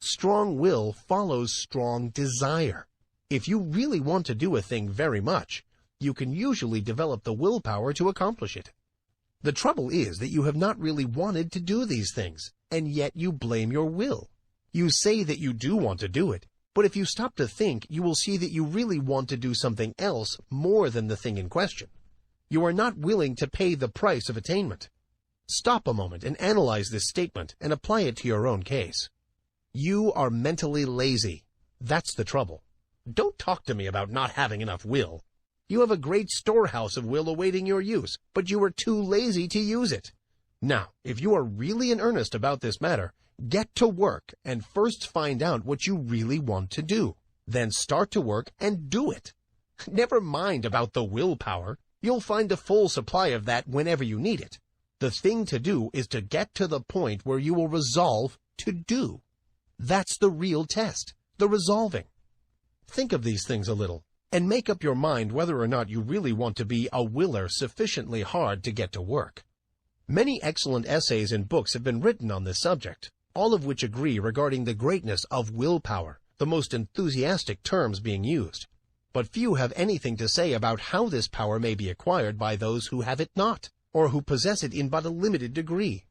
Strong will follows strong desire. If you really want to do a thing very much, you can usually develop the willpower to accomplish it. The trouble is that you have not really wanted to do these things, and yet you blame your will. You say that you do want to do it, but if you stop to think, you will see that you really want to do something else more than the thing in question. You are not willing to pay the price of attainment. Stop a moment and analyze this statement and apply it to your own case. You are mentally lazy. That's the trouble. Don't talk to me about not having enough will. You have a great storehouse of will awaiting your use, but you are too lazy to use it. Now, if you are really in earnest about this matter, get to work and first find out what you really want to do. Then start to work and do it. Never mind about the willpower. You'll find a full supply of that whenever you need it. The thing to do is to get to the point where you will resolve to do. That's the real test, the resolving. Think of these things a little, and make up your mind whether or not you really want to be a willer sufficiently hard to get to work. Many excellent essays and books have been written on this subject, all of which agree regarding the greatness of willpower, the most enthusiastic terms being used. But few have anything to say about how this power may be acquired by those who have it not, or who possess it in but a limited degree.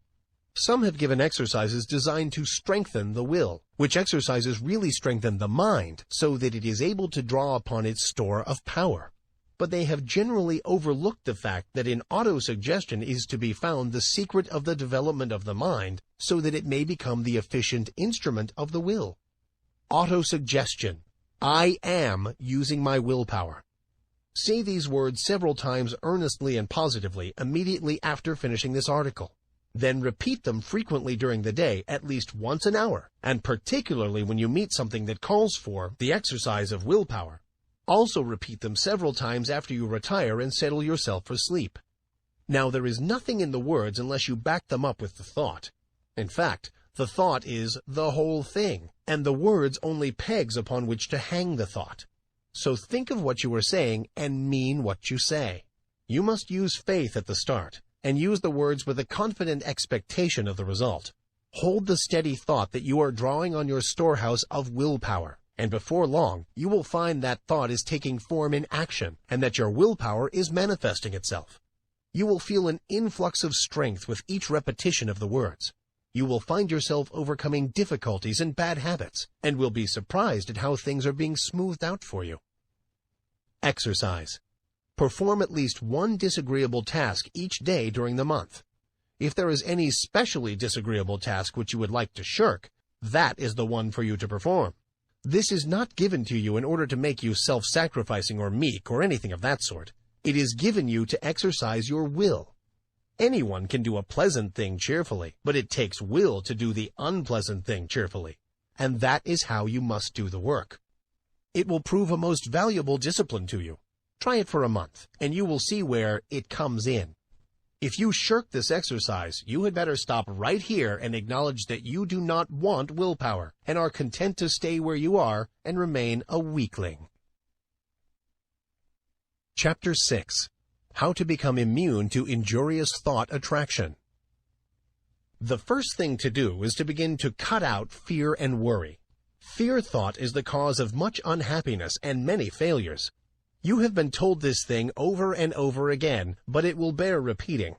Some have given exercises designed to strengthen the will, which exercises really strengthen the mind so that it is able to draw upon its store of power. But they have generally overlooked the fact that in autosuggestion is to be found the secret of the development of the mind so that it may become the efficient instrument of the will. Autosuggestion. I am using my willpower. Say these words several times earnestly and positively immediately after finishing this article. Then repeat them frequently during the day, at least once an hour, and particularly when you meet something that calls for the exercise of willpower. Also repeat them several times after you retire and settle yourself for sleep. Now, there is nothing in the words unless you back them up with the thought. In fact, the thought is the whole thing, and the words only pegs upon which to hang the thought. So think of what you are saying and mean what you say. You must use faith at the start, and use the words with a confident expectation of the result. Hold the steady thought that you are drawing on your storehouse of willpower, and before long you will find that thought is taking form in action, and that your willpower is manifesting itself. You will feel an influx of strength with each repetition of the words. You will find yourself overcoming difficulties and bad habits, and will be surprised at how things are being smoothed out for you. Exercise. Perform at least one disagreeable task each day during the month. If there is any specially disagreeable task which you would like to shirk, that is the one for you to perform. This is not given to you in order to make you self-sacrificing or meek or anything of that sort. It is given you to exercise your will. Anyone can do a pleasant thing cheerfully, but it takes will to do the unpleasant thing cheerfully. And that is how you must do the work. It will prove a most valuable discipline to you. Try it for a month, and you will see where it comes in. If you shirk this exercise, you had better stop right here and acknowledge that you do not want willpower, and are content to stay where you are and remain a weakling. Chapter 6. How to become immune to injurious thought attraction. The first thing to do is to begin to cut out fear and worry. Fear thought is the cause of much unhappiness and many failures. You have been told this thing over and over again, but it will bear repeating.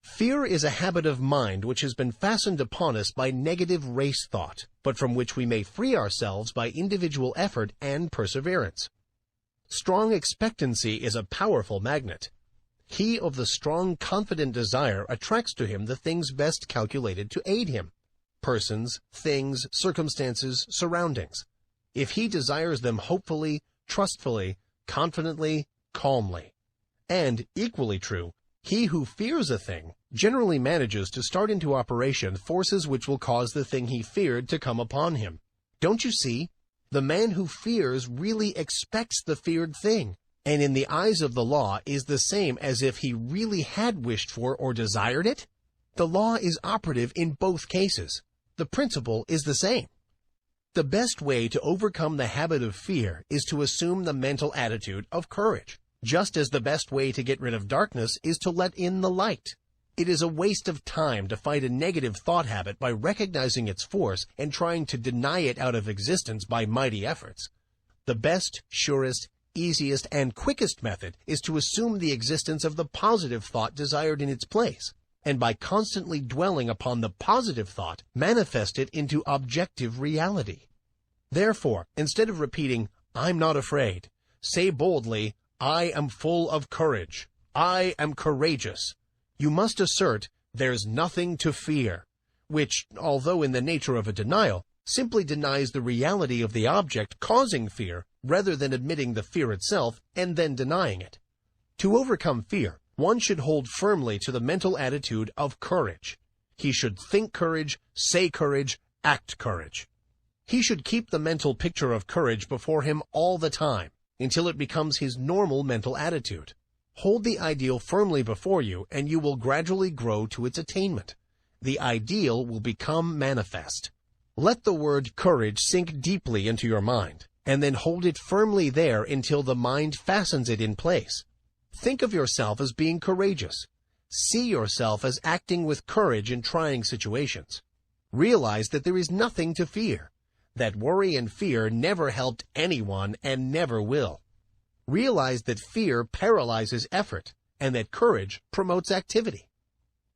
Fear is a habit of mind which has been fastened upon us by negative race thought, but from which we may free ourselves by individual effort and perseverance. Strong expectancy is a powerful magnet. He of the strong, confident desire attracts to him the things best calculated to aid him: persons, things, circumstances, surroundings. If he desires them hopefully, trustfully, confidently, calmly. And, equally true, he who fears a thing generally manages to start into operation forces which will cause the thing he feared to come upon him. Don't you see? The man who fears really expects the feared thing, and in the eyes of the law is the same as if he really had wished for or desired it. The law is operative in both cases. The principle is the same. The best way to overcome the habit of fear is to assume the mental attitude of courage, just as the best way to get rid of darkness is to let in the light. It is a waste of time to fight a negative thought habit by recognizing its force and trying to deny it out of existence by mighty efforts. The best, surest, easiest, and quickest method is to assume the existence of the positive thought desired in its place, and by constantly dwelling upon the positive thought, manifest it into objective reality. Therefore, instead of repeating, "I'm not afraid," say boldly, "I am full of courage. I am courageous." You must assert, "There's nothing to fear," which, although in the nature of a denial, simply denies the reality of the object causing fear rather than admitting the fear itself and then denying it. To overcome fear, one should hold firmly to the mental attitude of courage. He should think courage, say courage, act courage. He should keep the mental picture of courage before him all the time, until it becomes his normal mental attitude. Hold the ideal firmly before you, and you will gradually grow to its attainment. The ideal will become manifest. Let the word courage sink deeply into your mind, and then hold it firmly there until the mind fastens it in place. Think of yourself as being courageous. See yourself as acting with courage in trying situations. Realize that there is nothing to fear, that worry and fear never helped anyone and never will. Realize that fear paralyzes effort, and that courage promotes activity.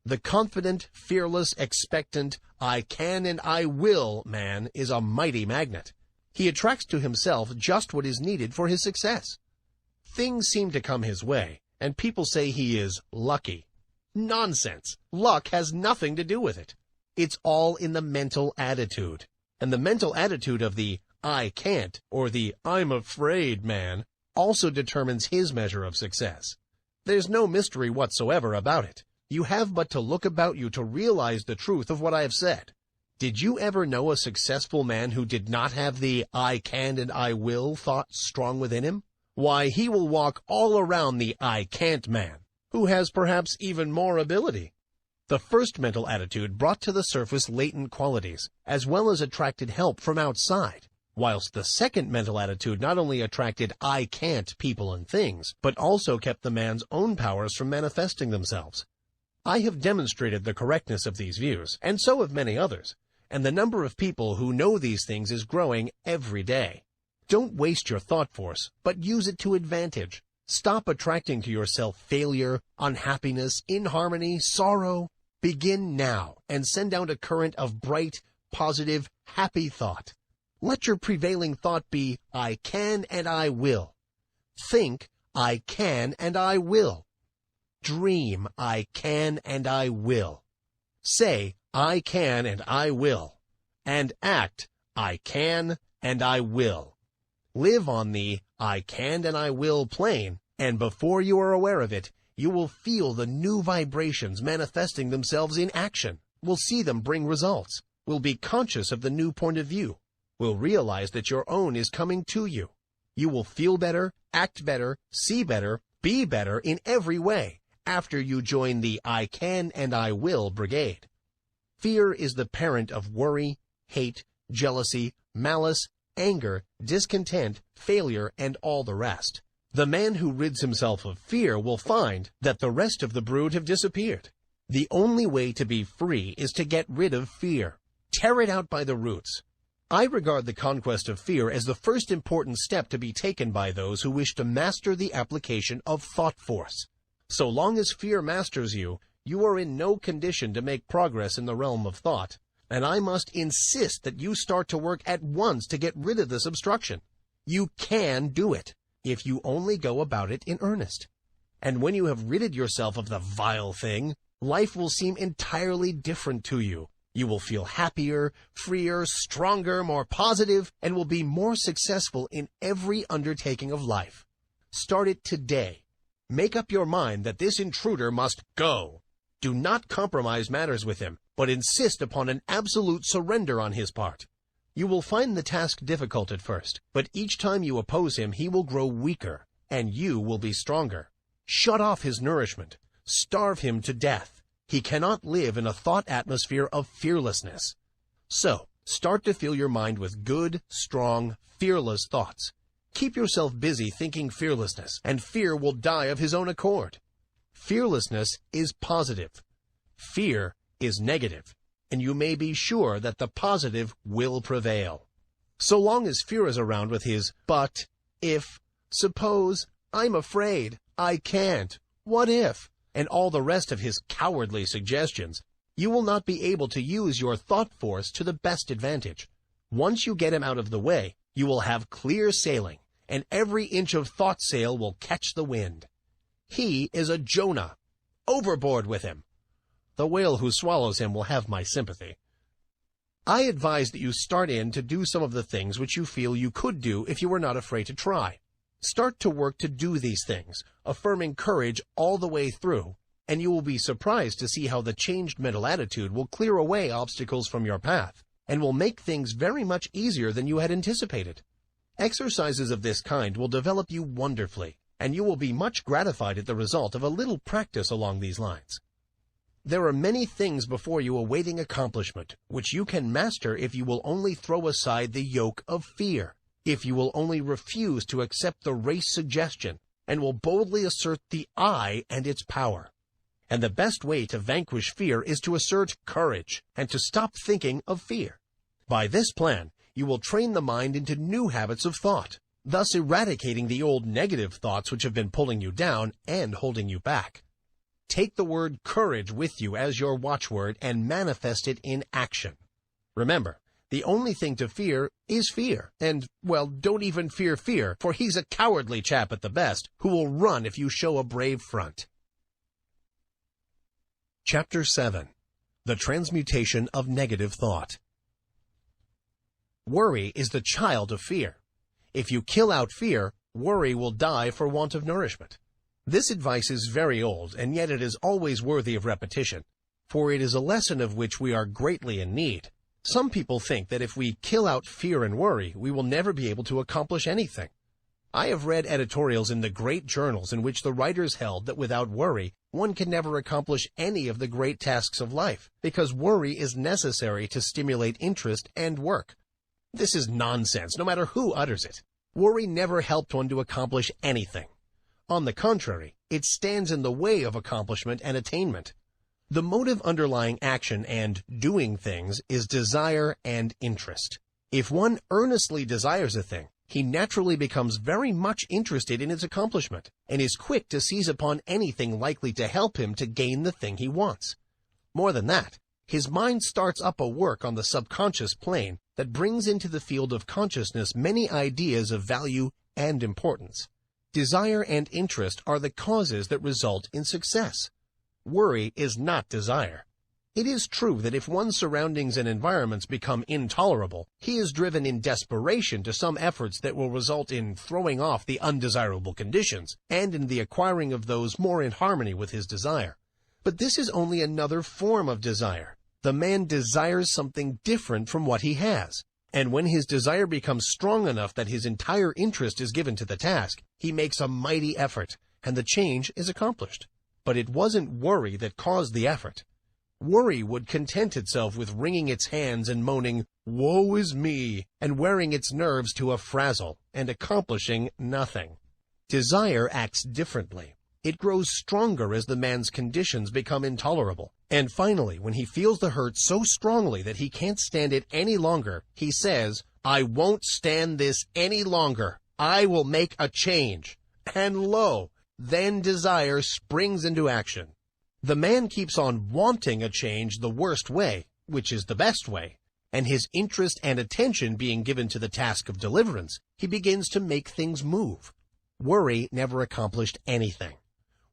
The confident, fearless, expectant, I can and I will man is a mighty magnet. He attracts to himself just what is needed for his success. Things seem to come his way, and people say he is lucky. Nonsense! Luck has nothing to do with it. It's all in the mental attitude. And the mental attitude of the I can't or the I'm afraid man also determines his measure of success. There's no mystery whatsoever about it. You have but to look about you to realize the truth of what I have said. Did you ever know a successful man who did not have the I can and I will thought strong within him? Why, he will walk all around the I can't man, who has perhaps even more ability. The first mental attitude brought to the surface latent qualities, as well as attracted help from outside, whilst the second mental attitude not only attracted I can't people and things, but also kept the man's own powers from manifesting themselves. I have demonstrated the correctness of these views, and so have many others, and the number of people who know these things is growing every day. Don't waste your thought force, but use it to advantage. Stop attracting to yourself failure, unhappiness, inharmony, sorrow. Begin now and send out a current of bright, positive, happy thought. Let your prevailing thought be, I can and I will. Think, I can and I will. Dream, I can and I will. Say, I can and I will. And act, I can and I will. Live on the I can and I will plane, and before you are aware of it, you will feel the new vibrations manifesting themselves in action, will see them bring results, will be conscious of the new point of view, will realize that your own is coming to you. You will feel better, act better, see better, be better in every way after you join the I can and I will brigade. Fear is the parent of worry, hate, jealousy, malice, anger, discontent, failure, and all the rest. The man who rids himself of fear will find that the rest of the brood have disappeared. The only way to be free is to get rid of fear. Tear it out by the roots. I regard the conquest of fear as the first important step to be taken by those who wish to master the application of thought force. So long as fear masters you, you are in no condition to make progress in the realm of thought, and I must insist that you start to work at once to get rid of this obstruction. You can do it, if you only go about it in earnest. And when you have ridded yourself of the vile thing, life will seem entirely different to you. You will feel happier, freer, stronger, more positive, and will be more successful in every undertaking of life. Start it today. Make up your mind that this intruder must go. Do not compromise matters with him, but insist upon an absolute surrender on his part. You will find the task difficult at first, but each time you oppose him, he will grow weaker, and you will be stronger. Shut off his nourishment. Starve him to death. He cannot live in a thought atmosphere of fearlessness. So, start to fill your mind with good, strong, fearless thoughts. Keep yourself busy thinking fearlessness, and fear will die of his own accord. Fearlessness is positive. Fear is negative, and you may be sure that the positive will prevail. So long as fear is around with his but, if, suppose, I'm afraid, I can't, what if, and all the rest of his cowardly suggestions, you will not be able to use your thought force to the best advantage. Once you get him out of the way, you will have clear sailing, and every inch of thought sail will catch the wind. He is a Jonah. Overboard with him. The whale who swallows him will have my sympathy. I advise that you start in to do some of the things which you feel you could do if you were not afraid to try. Start to work to do these things, affirming courage all the way through, and you will be surprised to see how the changed mental attitude will clear away obstacles from your path, and will make things very much easier than you had anticipated. Exercises of this kind will develop you wonderfully, and you will be much gratified at the result of a little practice along these lines. There are many things before you awaiting accomplishment, which you can master if you will only throw aside the yoke of fear, if you will only refuse to accept the race suggestion, and will boldly assert the I and its power. And the best way to vanquish fear is to assert courage, and to stop thinking of fear. By this plan, you will train the mind into new habits of thought, thus eradicating the old negative thoughts which have been pulling you down and holding you back. Take the word courage with you as your watchword and manifest it in action. Remember, the only thing to fear is fear, and, well, don't even fear fear, for he's a cowardly chap at the best, who will run if you show a brave front. Chapter 7. The Transmutation of Negative Thought. Worry is the child of fear. If you kill out fear, worry will die for want of nourishment. This advice is very old, and yet it is always worthy of repetition, for it is a lesson of which we are greatly in need. Some people think that if we kill out fear and worry, we will never be able to accomplish anything. I have read editorials in the great journals in which the writers held that without worry, one can never accomplish any of the great tasks of life, because worry is necessary to stimulate interest and work. This is nonsense, no matter who utters it. Worry never helped one to accomplish anything. On the contrary, it stands in the way of accomplishment and attainment. The motive underlying action and doing things is desire and interest. If one earnestly desires a thing, he naturally becomes very much interested in its accomplishment, and is quick to seize upon anything likely to help him to gain the thing he wants. More than that, his mind starts up a work on the subconscious plane that brings into the field of consciousness many ideas of value and importance. Desire and interest are the causes that result in success. Worry is not desire. It is true that if one's surroundings and environments become intolerable, he is driven in desperation to some efforts that will result in throwing off the undesirable conditions and in the acquiring of those more in harmony with his desire. But this is only another form of desire. The man desires something different from what he has. And when his desire becomes strong enough that his entire interest is given to the task, he makes a mighty effort, and the change is accomplished. But it wasn't worry that caused the effort. Worry would content itself with wringing its hands and moaning, "Woe is me," and wearing its nerves to a frazzle, and accomplishing nothing. Desire acts differently. It grows stronger as the man's conditions become intolerable. And finally, when he feels the hurt so strongly that he can't stand it any longer, he says, "I won't stand this any longer. I will make a change." And lo, then desire springs into action. The man keeps on wanting a change the worst way, which is the best way, and his interest and attention being given to the task of deliverance, he begins to make things move. Worry never accomplished anything.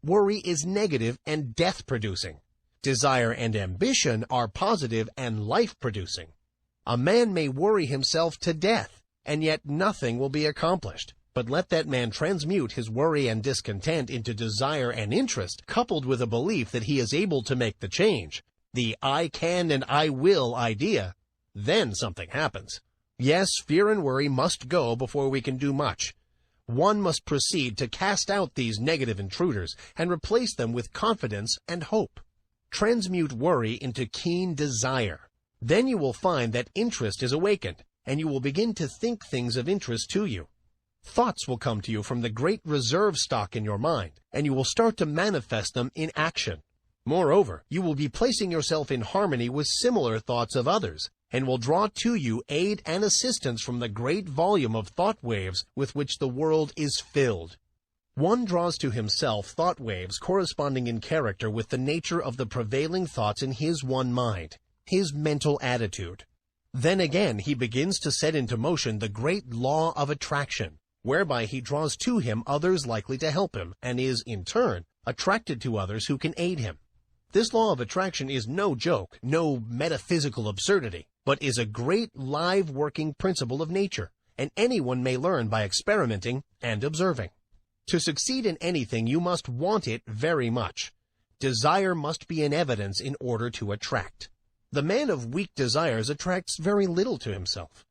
Worry is negative and death-producing. Desire and ambition are positive and life-producing. A man may worry himself to death, and yet nothing will be accomplished. But let that man transmute his worry and discontent into desire and interest, coupled with a belief that he is able to make the change, the I can and I will idea, then something happens. Yes, fear and worry must go before we can do much. One must proceed to cast out these negative intruders and replace them with confidence and hope. Transmute worry into keen desire. Then you will find that interest is awakened, and you will begin to think things of interest to you. Thoughts will come to you from the great reserve stock in your mind, and you will start to manifest them in action. Moreover, you will be placing yourself in harmony with similar thoughts of others, and will draw to you aid and assistance from the great volume of thought waves with which the world is filled. One draws to himself thought waves corresponding in character with the nature of the prevailing thoughts in his one mind, his mental attitude. Then again he begins to set into motion the great law of attraction, whereby he draws to him others likely to help him, and is, in turn, attracted to others who can aid him. This law of attraction is no joke, no metaphysical absurdity, but is a great live working principle of nature, and anyone may learn by experimenting and observing. To succeed in anything, you must want it very much. Desire must be in evidence in order to attract. The man of weak desires attracts very little to himself.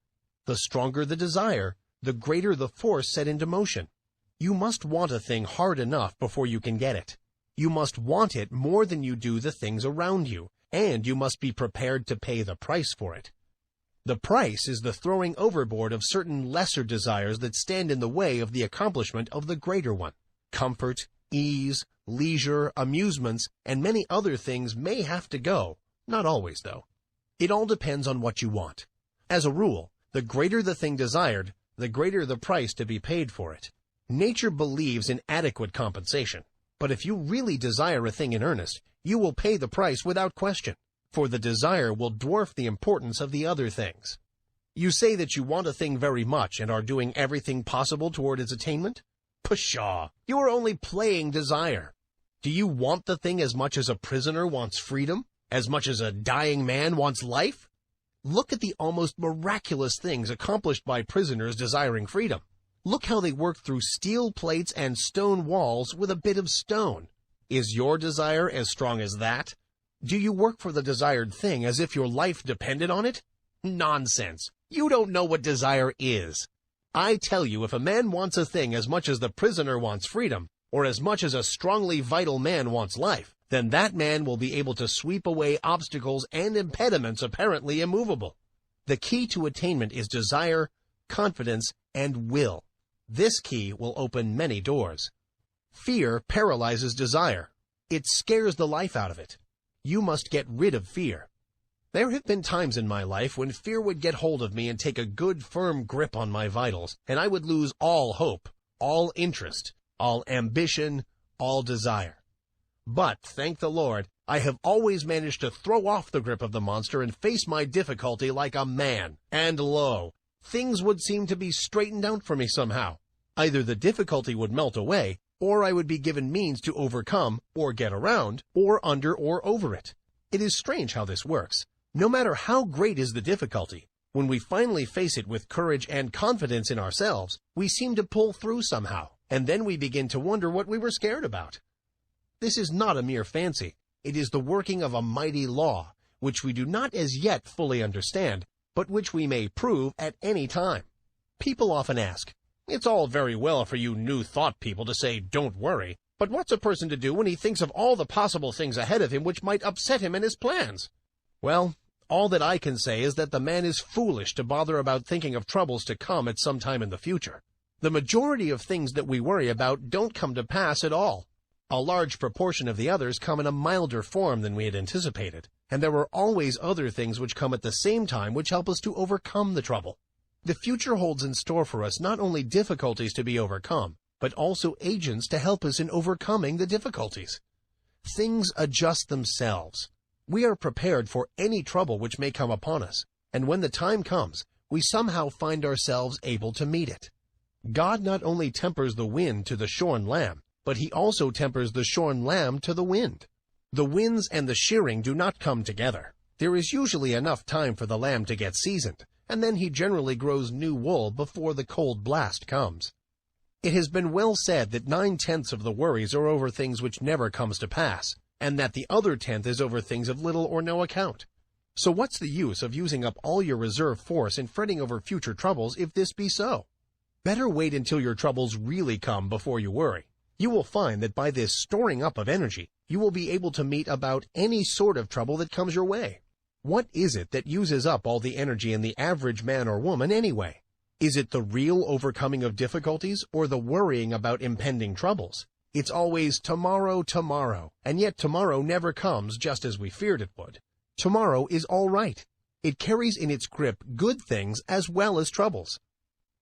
The stronger the desire, the greater the force set into motion. You must want a thing hard enough before you can get it. You must want it more than you do the things around you, and you must be prepared to pay the price for it. The price is the throwing overboard of certain lesser desires that stand in the way of the accomplishment of the greater one. Comfort, ease, leisure, amusements, and many other things may have to go. Not always, though. It all depends on what you want. As a rule, the greater the thing desired, the greater the price to be paid for it. Nature believes in adequate compensation, but if you really desire a thing in earnest, you will pay the price without question, for the desire will dwarf the importance of the other things. You say that you want a thing very much and are doing everything possible toward its attainment? Pshaw! You are only playing desire. Do you want the thing as much as a prisoner wants freedom? As much as a dying man wants life? Look at the almost miraculous things accomplished by prisoners desiring freedom. Look how they work through steel plates and stone walls with a bit of stone. Is your desire as strong as that? Do you work for the desired thing as if your life depended on it? Nonsense! You don't know what desire is. I tell you, if a man wants a thing as much as the prisoner wants freedom, or as much as a strongly vital man wants life, then that man will be able to sweep away obstacles and impediments apparently immovable. The key to attainment is desire, confidence, and will. This key will open many doors. Fear paralyzes desire. It scares the life out of it. You must get rid of fear. There have been times in my life when fear would get hold of me and take a good firm grip on my vitals, and I would lose all hope, all interest, all ambition, all desire. But, thank the Lord, I have always managed to throw off the grip of the monster and face my difficulty like a man. And lo, things would seem to be straightened out for me somehow. Either the difficulty would melt away, or I would be given means to overcome, or get around, or under or over it. It is strange how this works. No matter how great is the difficulty, when we finally face it with courage and confidence in ourselves, we seem to pull through somehow, and then we begin to wonder what we were scared about. This is not a mere fancy. It is the working of a mighty law, which we do not as yet fully understand, but which we may prove at any time. People often ask, "It's all very well for you New Thought people to say, 'Don't worry,' but what's a person to do when he thinks of all the possible things ahead of him which might upset him and his plans?" Well, all that I can say is that the man is foolish to bother about thinking of troubles to come at some time in the future. The majority of things that we worry about don't come to pass at all. A large proportion of the others come in a milder form than we had anticipated, and there are always other things which come at the same time which help us to overcome the trouble. The future holds in store for us not only difficulties to be overcome, but also agents to help us in overcoming the difficulties. Things adjust themselves. We are prepared for any trouble which may come upon us, and when the time comes, we somehow find ourselves able to meet it. God not only tempers the wind to the shorn lamb, but he also tempers the shorn lamb to the wind. The winds and the shearing do not come together. There is usually enough time for the lamb to get seasoned, and then he generally grows new wool before the cold blast comes. It has been well said that 9/10 of the worries are over things which never comes to pass, and that the other 10th is over things of little or no account. So what's the use of using up all your reserve force and fretting over future troubles if this be so? Better wait until your troubles really come before you worry. You will find that by this storing up of energy, you will be able to meet about any sort of trouble that comes your way. What is it that uses up all the energy in the average man or woman anyway? Is it the real overcoming of difficulties or the worrying about impending troubles? It's always tomorrow, tomorrow, and yet tomorrow never comes just as we feared it would. Tomorrow is all right. It carries in its grip good things as well as troubles.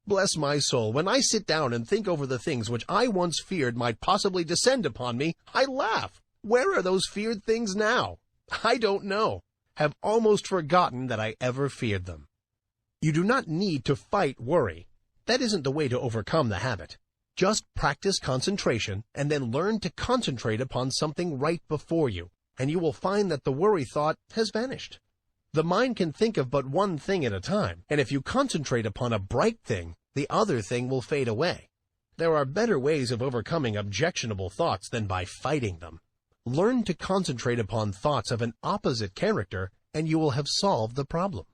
Bless my soul, when I sit down and think over the things which I once feared might possibly descend upon me, I laugh. Where are those feared things now? I don't know. Have almost forgotten that I ever feared them. You do not need to fight worry. That isn't the way to overcome the habit. Just practice concentration and then learn to concentrate upon something right before you, and you will find that the worry thought has vanished. The mind can think of but one thing at a time, and if you concentrate upon a bright thing, the other thing will fade away. There are better ways of overcoming objectionable thoughts than by fighting them. Learn to concentrate upon thoughts of an opposite character, and you will have solved the problem.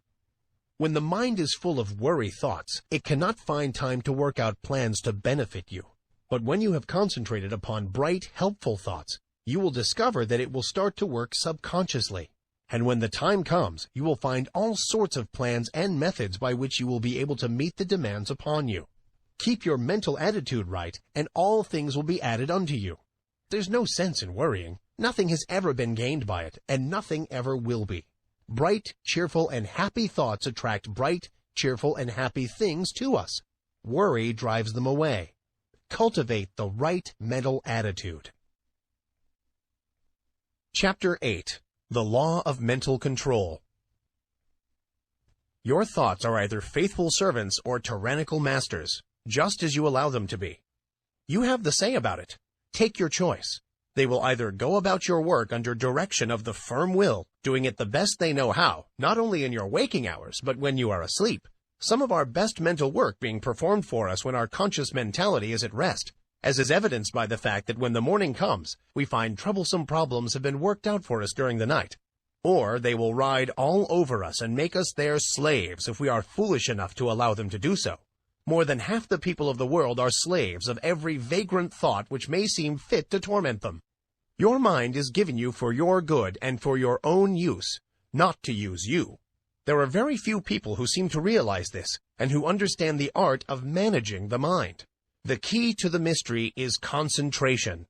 When the mind is full of worry thoughts, it cannot find time to work out plans to benefit you. But when you have concentrated upon bright, helpful thoughts, you will discover that it will start to work subconsciously. And when the time comes, you will find all sorts of plans and methods by which you will be able to meet the demands upon you. Keep your mental attitude right, and all things will be added unto you. There's no sense in worrying. Nothing has ever been gained by it, and nothing ever will be. Bright, cheerful, and happy thoughts attract bright, cheerful, and happy things to us. Worry drives them away. Cultivate the right mental attitude. Chapter 8. The Law of Mental Control. Your thoughts are either faithful servants or tyrannical masters, just as you allow them to be. You have the say about it. Take your choice. They will either go about your work under direction of the firm will, doing it the best they know how, not only in your waking hours, but when you are asleep. Some of our best mental work being performed for us when our conscious mentality is at rest, as is evidenced by the fact that when the morning comes, we find troublesome problems have been worked out for us during the night. Or they will ride all over us and make us their slaves if we are foolish enough to allow them to do so. More than half the people of the world are slaves of every vagrant thought which may seem fit to torment them. Your mind is given you for your good and for your own use, not to use you. There are very few people who seem to realize this and who understand the art of managing the mind. The key to the mystery is concentration.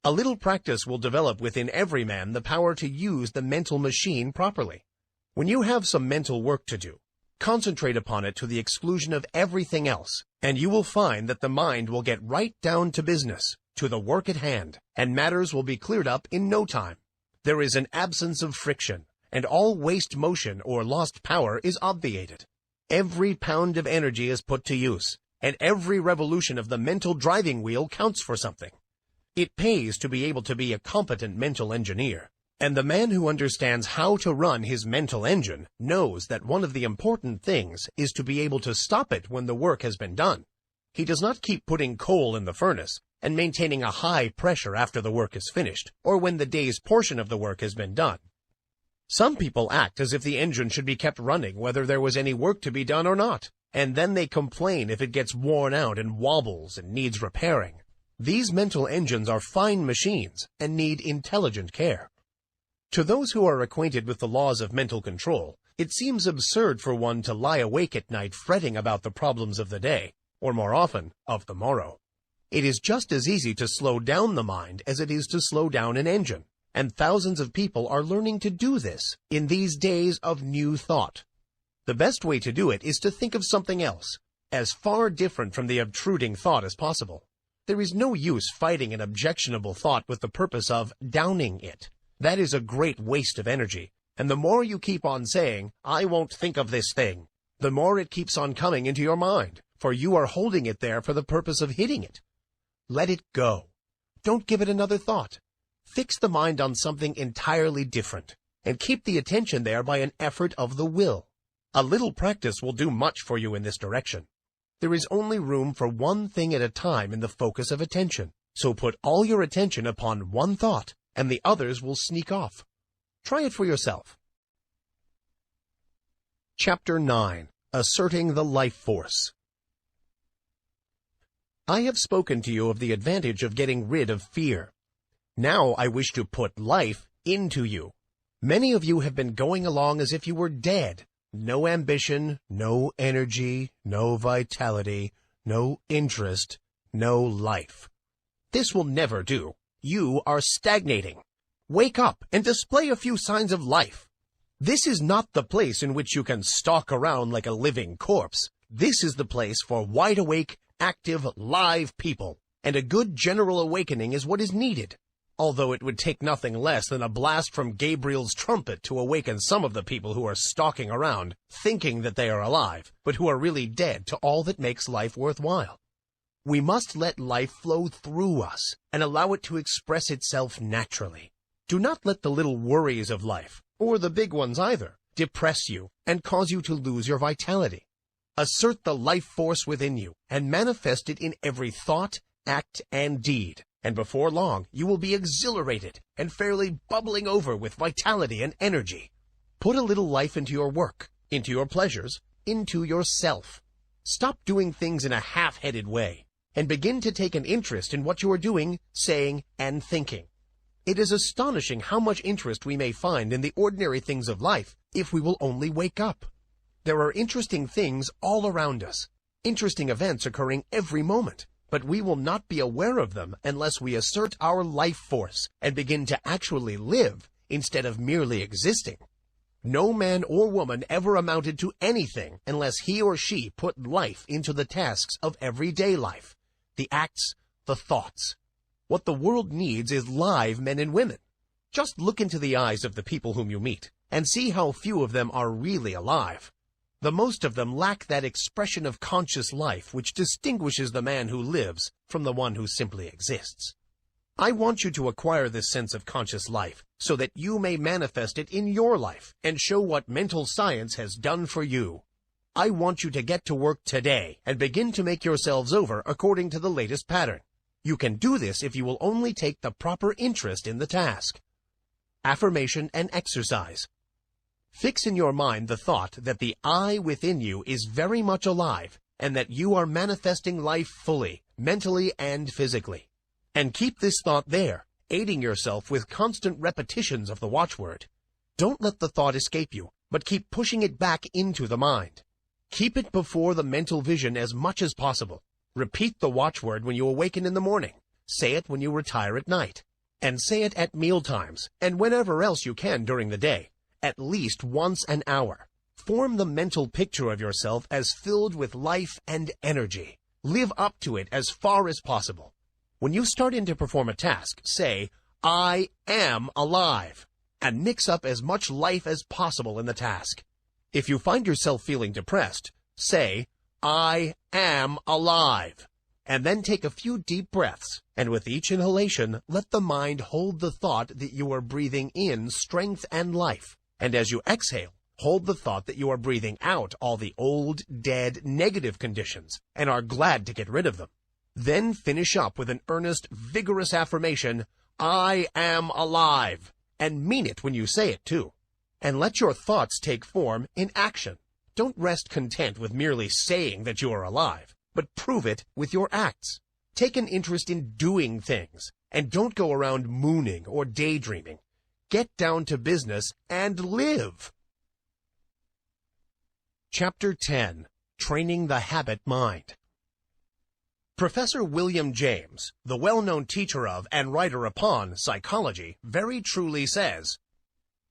A little practice will develop within every man the power to use the mental machine properly. When you have some mental work to do, concentrate upon it to the exclusion of everything else, and you will find that the mind will get right down to business, to the work at hand, and matters will be cleared up in no time. There is an absence of friction, and all waste motion or lost power is obviated. Every pound of energy is put to use, and every revolution of the mental driving wheel counts for something. It pays to be able to be a competent mental engineer, and the man who understands how to run his mental engine knows that one of the important things is to be able to stop it when the work has been done. He does not keep putting coal in the furnace and maintaining a high pressure after the work is finished, or when the day's portion of the work has been done. Some people act as if the engine should be kept running whether there was any work to be done or not, and then they complain if it gets worn out and wobbles and needs repairing. These mental engines are fine machines and need intelligent care. To those who are acquainted with the laws of mental control, it seems absurd for one to lie awake at night fretting about the problems of the day, or more often, of the morrow. It is just as easy to slow down the mind as it is to slow down an engine, and thousands of people are learning to do this in these days of new thought. The best way to do it is to think of something else, as far different from the obtruding thought as possible. There is no use fighting an objectionable thought with the purpose of downing it. That is a great waste of energy, and the more you keep on saying, "I won't think of this thing," the more it keeps on coming into your mind, for you are holding it there for the purpose of hitting it. Let it go. Don't give it another thought. Fix the mind on something entirely different, and keep the attention there by an effort of the will. A little practice will do much for you in this direction. There is only room for one thing at a time in the focus of attention, so put all your attention upon one thought, and the others will sneak off. Try it for yourself. Chapter 9. Asserting the Life Force. I have spoken to you of the advantage of getting rid of fear. Now I wish to put life into you. Many of you have been going along as if you were dead. No ambition, no energy, no vitality, no interest, no life. This will never do. You are stagnating. Wake up and display a few signs of life. This is not the place in which you can stalk around like a living corpse. This is the place for wide-awake, active, live people, and a good general awakening is what is needed. Although it would take nothing less than a blast from Gabriel's trumpet to awaken some of the people who are stalking around, thinking that they are alive, but who are really dead to all that makes life worthwhile. We must let life flow through us and allow it to express itself naturally. Do not let the little worries of life, or the big ones either, depress you and cause you to lose your vitality. Assert the life force within you and manifest it in every thought, act, and deed. And before long, you will be exhilarated and fairly bubbling over with vitality and energy. Put a little life into your work, into your pleasures, into yourself. Stop doing things in a half-headed way, and begin to take an interest in what you are doing, saying, and thinking. It is astonishing how much interest we may find in the ordinary things of life if we will only wake up. There are interesting things all around us, interesting events occurring every moment, but we will not be aware of them unless we assert our life force and begin to actually live instead of merely existing. No man or woman ever amounted to anything unless he or she put life into the tasks of everyday life, the acts, the thoughts. What the world needs is live men and women. Just look into the eyes of the people whom you meet and see how few of them are really alive. The most of them lack that expression of conscious life which distinguishes the man who lives from the one who simply exists. I want you to acquire this sense of conscious life so that you may manifest it in your life and show what mental science has done for you. I want you to get to work today and begin to make yourselves over according to the latest pattern. You can do this if you will only take the proper interest in the task. Affirmation and exercise. Fix in your mind the thought that the I within you is very much alive and that you are manifesting life fully, mentally and physically. And keep this thought there, aiding yourself with constant repetitions of the watchword. Don't let the thought escape you, but keep pushing it back into the mind. Keep it before the mental vision as much as possible. Repeat the watchword when you awaken in the morning. Say it when you retire at night. And say it at meal times and whenever else you can during the day, at least once an hour. Form the mental picture of yourself as filled with life and energy. Live up to it as far as possible. When you start in to perform a task, say, I am alive, and mix up as much life as possible in the task. If you find yourself feeling depressed, say, I am alive, and then take a few deep breaths, and with each inhalation, let the mind hold the thought that you are breathing in strength and life, and as you exhale, hold the thought that you are breathing out all the old, dead, negative conditions, and are glad to get rid of them. Then finish up with an earnest, vigorous affirmation, I am alive, and mean it when you say it too. And let your thoughts take form in action. Don't rest content with merely saying that you are alive, but prove it with your acts. Take an interest in doing things, and don't go around mooning or daydreaming. Get down to business and live. Chapter 10. Training the Habit Mind. Professor William James, the well-known teacher of and writer upon psychology, very truly says,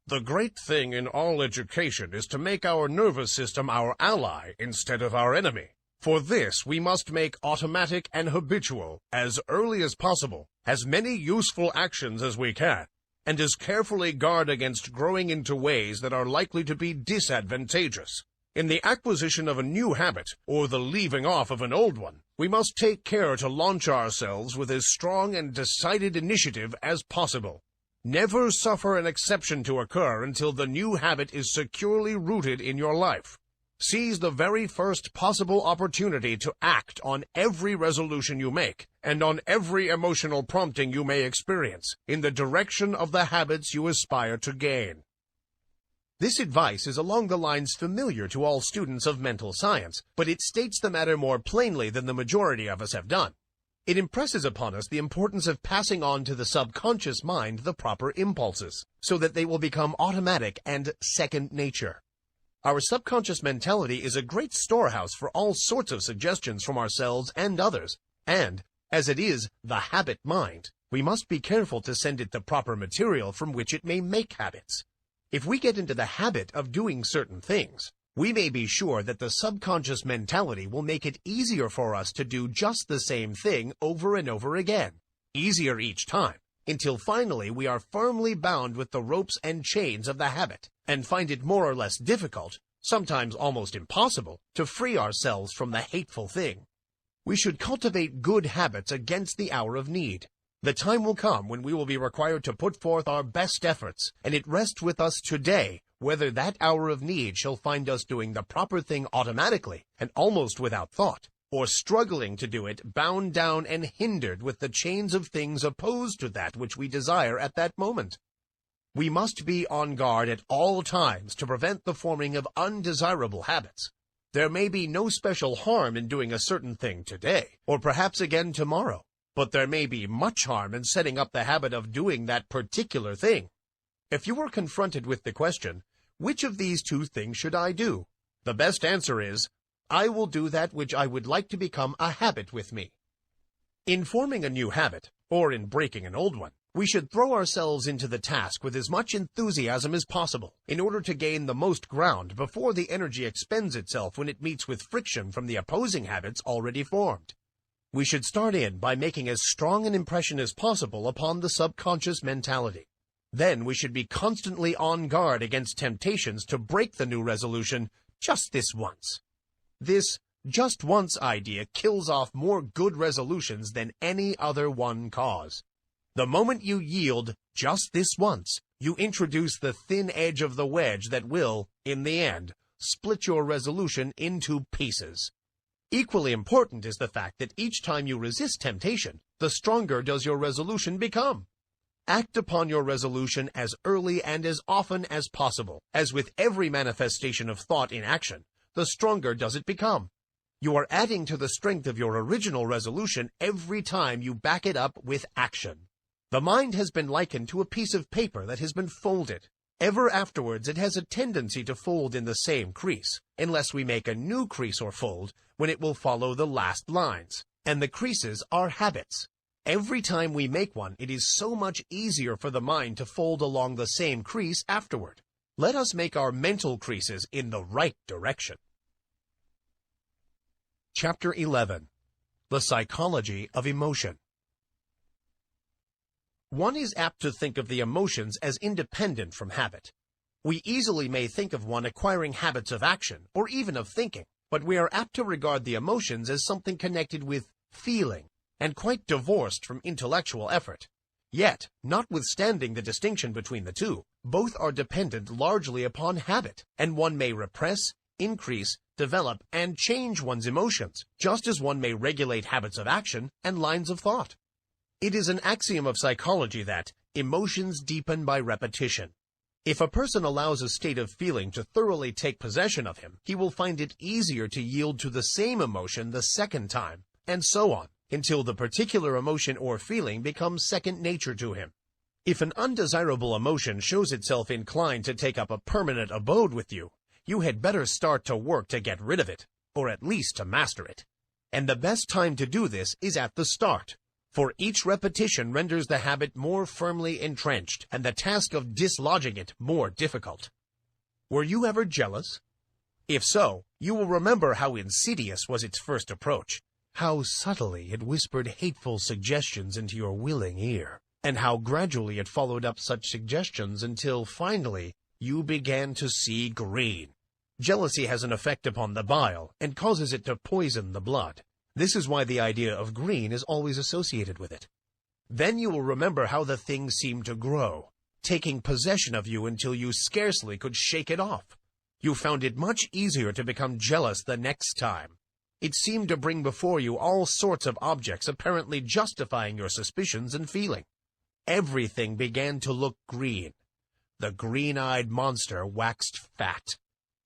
"The great thing in all education is to make our nervous system our ally instead of our enemy. For this we must make automatic and habitual, as early as possible, as many useful actions as we can, and as carefully guard against growing into ways that are likely to be disadvantageous. In the acquisition of a new habit, or the leaving off of an old one, we must take care to launch ourselves with as strong and decided initiative as possible. Never suffer an exception to occur until the new habit is securely rooted in your life. Seize the very first possible opportunity to act on every resolution you make, and on every emotional prompting you may experience, in the direction of the habits you aspire to gain." This advice is along the lines familiar to all students of mental science, but it states the matter more plainly than the majority of us have done. It impresses upon us the importance of passing on to the subconscious mind the proper impulses, so that they will become automatic and second nature. Our subconscious mentality is a great storehouse for all sorts of suggestions from ourselves and others, and, as it is the habit mind, we must be careful to send it the proper material from which it may make habits. If we get into the habit of doing certain things, we may be sure that the subconscious mentality will make it easier for us to do just the same thing over and over again, easier each time, until finally we are firmly bound with the ropes and chains of the habit, and find it more or less difficult, sometimes almost impossible, to free ourselves from the hateful thing. We should cultivate good habits against the hour of need. The time will come when we will be required to put forth our best efforts, and it rests with us today whether that hour of need shall find us doing the proper thing automatically and almost without thought, or struggling to do it bound down and hindered with the chains of things opposed to that which we desire at that moment. We must be on guard at all times to prevent the forming of undesirable habits. There may be no special harm in doing a certain thing today, or perhaps again tomorrow. but there may be much harm in setting up the habit of doing that particular thing. If you were confronted with the question, which of these two things should I do? The best answer is, I will do that which I would like to become a habit with me. In forming a new habit, or in breaking an old one, we should throw ourselves into the task with as much enthusiasm as possible in order to gain the most ground before the energy expends itself when it meets with friction from the opposing habits already formed. We should start in by making as strong an impression as possible upon the subconscious mentality. Then we should be constantly on guard against temptations to break the new resolution just this once. This just once idea kills off more good resolutions than any other one cause. The moment you yield just this once, you introduce the thin edge of the wedge that will, in the end, split your resolution into pieces. Equally important is the fact that each time you resist temptation, the stronger does your resolution become. Act upon your resolution as early and as often as possible. As with every manifestation of thought in action, the stronger does it become. You are adding to the strength of your original resolution every time you back it up with action. The mind has been likened to a piece of paper that has been folded. Ever afterwards it has a tendency to fold in the same crease, unless we make a new crease or fold, when it will follow the last lines. And the creases are habits. Every time we make one, it is so much easier for the mind to fold along the same crease afterward. Let us make our mental creases in the right direction. Chapter 11. The Psychology of Emotion. One is apt to think of the emotions as independent from habit. We easily may think of one acquiring habits of action, or even of thinking, but we are apt to regard the emotions as something connected with feeling, and quite divorced from intellectual effort. Yet, notwithstanding the distinction between the two, both are dependent largely upon habit, and one may repress, increase, develop, and change one's emotions, just as one may regulate habits of action and lines of thought. It is an axiom of psychology that emotions deepen by repetition. If a person allows a state of feeling to thoroughly take possession of him, he will find it easier to yield to the same emotion the second time, and so on, until the particular emotion or feeling becomes second nature to him. If an undesirable emotion shows itself inclined to take up a permanent abode with you, you had better start to work to get rid of it, or at least to master it. And the best time to do this is at the start, for each repetition renders the habit more firmly entrenched, and the task of dislodging it more difficult. Were you ever jealous? If so, you will remember how insidious was its first approach, how subtly it whispered hateful suggestions into your willing ear, and how gradually it followed up such suggestions until, finally, you began to see green. Jealousy has an effect upon the bile and causes it to poison the blood. This is why the idea of green is always associated with it. Then you will remember how the thing seemed to grow, taking possession of you until you scarcely could shake it off. You found it much easier to become jealous the next time. It seemed to bring before you all sorts of objects apparently justifying your suspicions and feeling. Everything began to look green. The green-eyed monster waxed fat.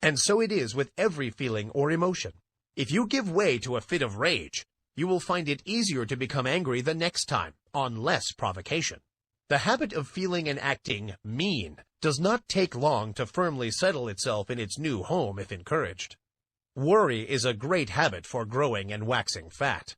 And so it is with every feeling or emotion. If you give way to a fit of rage, you will find it easier to become angry the next time, on less provocation. The habit of feeling and acting mean does not take long to firmly settle itself in its new home if encouraged. Worry is a great habit for growing and waxing fat.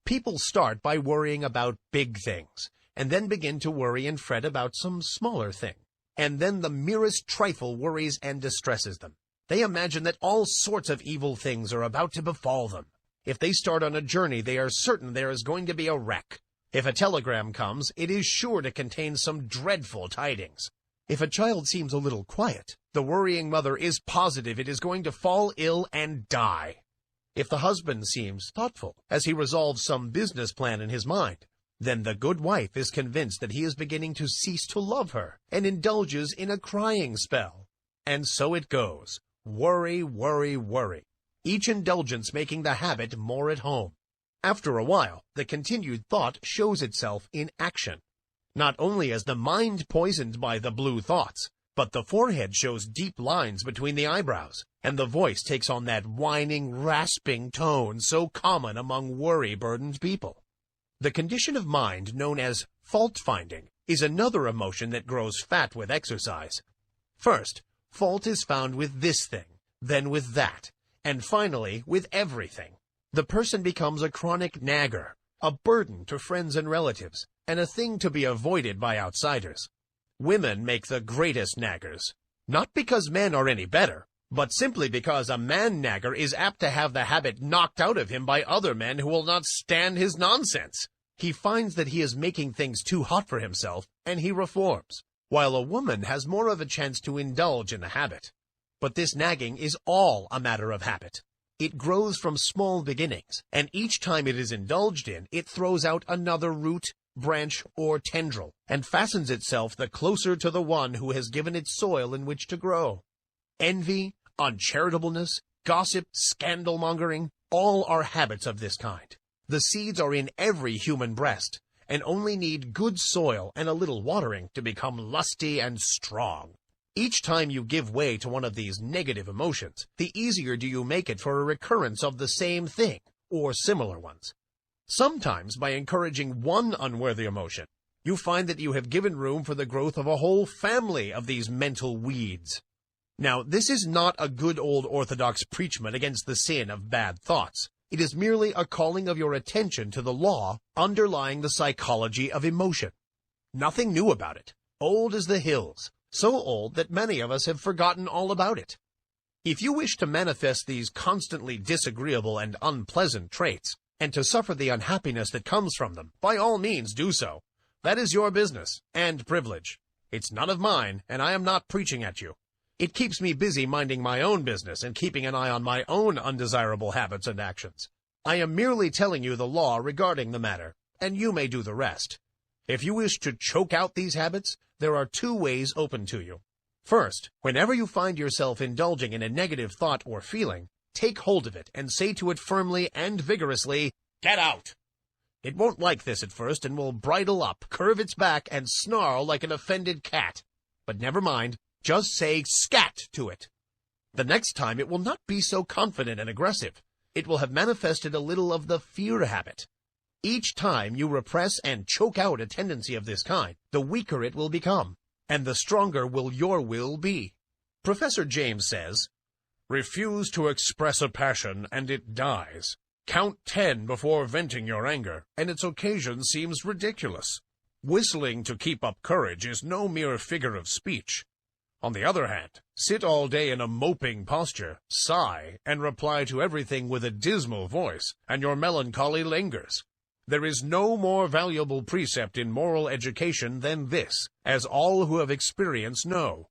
People start by worrying about big things, and then begin to worry and fret about some smaller thing. And then the merest trifle worries and distresses them. They imagine that all sorts of evil things are about to befall them. If they start on a journey, they are certain there is going to be a wreck. If a telegram comes, it is sure to contain some dreadful tidings. If a child seems a little quiet, the worrying mother is positive it is going to fall ill and die. If the husband seems thoughtful, as he resolves some business plan in his mind, then the good wife is convinced that he is beginning to cease to love her, and indulges in a crying spell. And so it goes. Worry, worry, worry. Each indulgence making the habit more at home. After a while, the continued thought shows itself in action. Not only is the mind poisoned by the blue thoughts, but the forehead shows deep lines between the eyebrows, and the voice takes on that whining, rasping tone so common among worry-burdened people. The condition of mind known as fault-finding is another emotion that grows fat with exercise. First, fault is found with this thing, then with that, and finally with everything. The person becomes a chronic nagger, a burden to friends and relatives, and a thing to be avoided by outsiders. Women make the greatest naggers, not because men are any better, but simply because a man-nagger is apt to have the habit knocked out of him by other men who will not stand his nonsense. He finds that he is making things too hot for himself, and he reforms, while a woman has more of a chance to indulge in the habit. But this nagging is all a matter of habit. It grows from small beginnings, and each time it is indulged in, it throws out another root, branch, or tendril, and fastens itself the closer to the one who has given it soil in which to grow. Envy, uncharitableness, gossip, scandal-mongering, all are habits of this kind. The seeds are in every human breast, and only need good soil and a little watering to become lusty and strong. Each time you give way to one of these negative emotions, the easier do you make it for a recurrence of the same thing, or similar ones. Sometimes, by encouraging one unworthy emotion, you find that you have given room for the growth of a whole family of these mental weeds. Now, this is not a good old orthodox preachment against the sin of bad thoughts. It is merely a calling of your attention to the law underlying the psychology of emotion. Nothing new about it. Old as the hills, so old that many of us have forgotten all about it. If you wish to manifest these constantly disagreeable and unpleasant traits, and to suffer the unhappiness that comes from them, by all means do so. That is your business and privilege. It's none of mine, and I am not preaching at you. It keeps me busy minding my own business and keeping an eye on my own undesirable habits and actions. I am merely telling you the law regarding the matter, and you may do the rest. If you wish to choke out these habits, there are two ways open to you. First, whenever you find yourself indulging in a negative thought or feeling, take hold of it and say to it firmly and vigorously, "Get out!" It won't like this at first and will bridle up, curve its back, and snarl like an offended cat. But never mind. Just say "scat" to it. The next time it will not be so confident and aggressive. It will have manifested a little of the fear habit. Each time you repress and choke out a tendency of this kind, the weaker it will become, and the stronger will your will be. Professor James says, "Refuse to express a passion and it dies. Count 10 before venting your anger, and its occasion seems ridiculous. Whistling to keep up courage is no mere figure of speech. On the other hand, sit all day in a moping posture, sigh, and reply to everything with a dismal voice, and your melancholy lingers. There is no more valuable precept in moral education than this, as all who have experience know.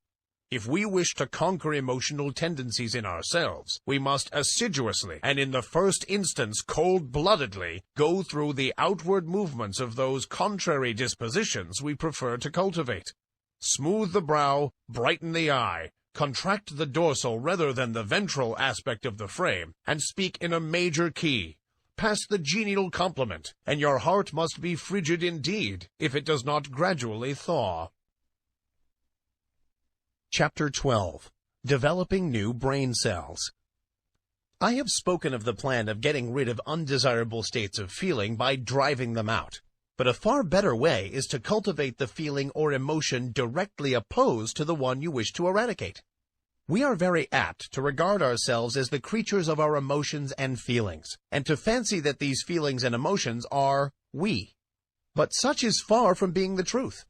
If we wish to conquer emotional tendencies in ourselves, we must assiduously, and in the first instance cold-bloodedly, go through the outward movements of those contrary dispositions we prefer to cultivate. Smooth the brow, brighten the eye, contract the dorsal rather than the ventral aspect of the frame, and speak in a major key. Pass the genial compliment, and your heart must be frigid indeed, if it does not gradually thaw." Chapter 12. Developing New Brain Cells. I have spoken of the plan of getting rid of undesirable states of feeling by driving them out. But a far better way is to cultivate the feeling or emotion directly opposed to the one you wish to eradicate. We are very apt to regard ourselves as the creatures of our emotions and feelings, and to fancy that these feelings and emotions are we. But such is far from being the truth.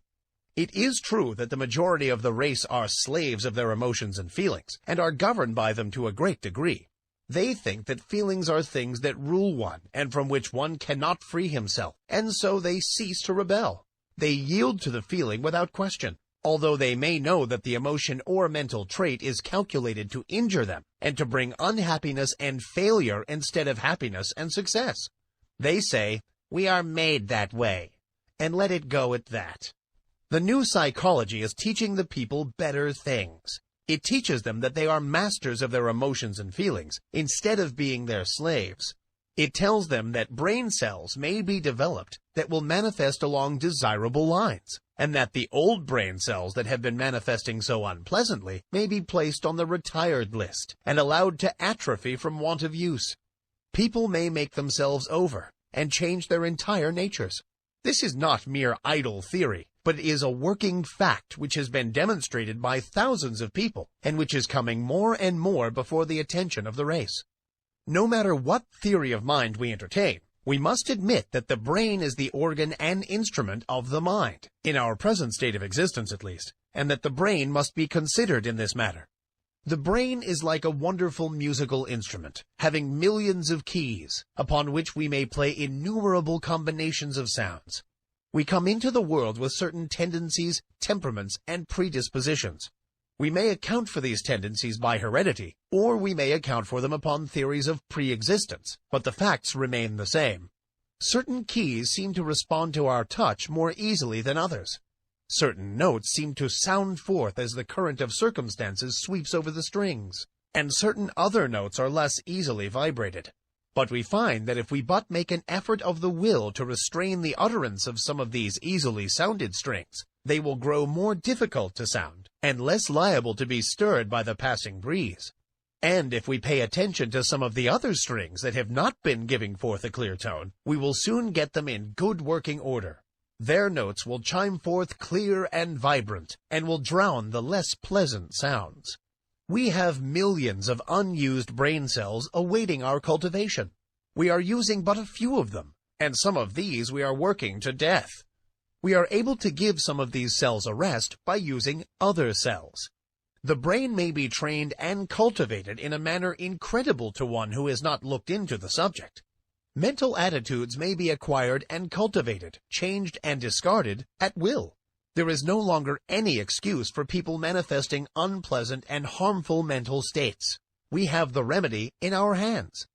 It is true that the majority of the race are slaves of their emotions and feelings, and are governed by them to a great degree. They think that feelings are things that rule one, and from which one cannot free himself, and so they cease to rebel. They yield to the feeling without question, although they may know that the emotion or mental trait is calculated to injure them, and to bring unhappiness and failure instead of happiness and success. They say, "We are made that way," and let it go at that. The new psychology is teaching the people better things. It teaches them that they are masters of their emotions and feelings, instead of being their slaves. It tells them that brain cells may be developed that will manifest along desirable lines, and that the old brain cells that have been manifesting so unpleasantly may be placed on the retired list and allowed to atrophy from want of use. People may make themselves over, and change their entire natures. This is not mere idle theory, but is a working fact which has been demonstrated by thousands of people, and which is coming more and more before the attention of the race. No matter what theory of mind we entertain, we must admit that the brain is the organ and instrument of the mind, in our present state of existence at least, and that the brain must be considered in this matter. The brain is like a wonderful musical instrument, having millions of keys, upon which we may play innumerable combinations of sounds. We come into the world with certain tendencies, temperaments, and predispositions. We may account for these tendencies by heredity, or we may account for them upon theories of pre-existence, but the facts remain the same. Certain keys seem to respond to our touch more easily than others. Certain notes seem to sound forth as the current of circumstances sweeps over the strings, and certain other notes are less easily vibrated. But we find that if we but make an effort of the will to restrain the utterance of some of these easily sounded strings, they will grow more difficult to sound, and less liable to be stirred by the passing breeze. And if we pay attention to some of the other strings that have not been giving forth a clear tone, we will soon get them in good working order. Their notes will chime forth clear and vibrant, and will drown the less pleasant sounds. We have millions of unused brain cells awaiting our cultivation. We are using but a few of them, and some of these we are working to death. We are able to give some of these cells a rest by using other cells. The brain may be trained and cultivated in a manner incredible to one who has not looked into the subject. Mental attitudes may be acquired and cultivated, changed and discarded at will. There is no longer any excuse for people manifesting unpleasant and harmful mental states. We have the remedy in our hands.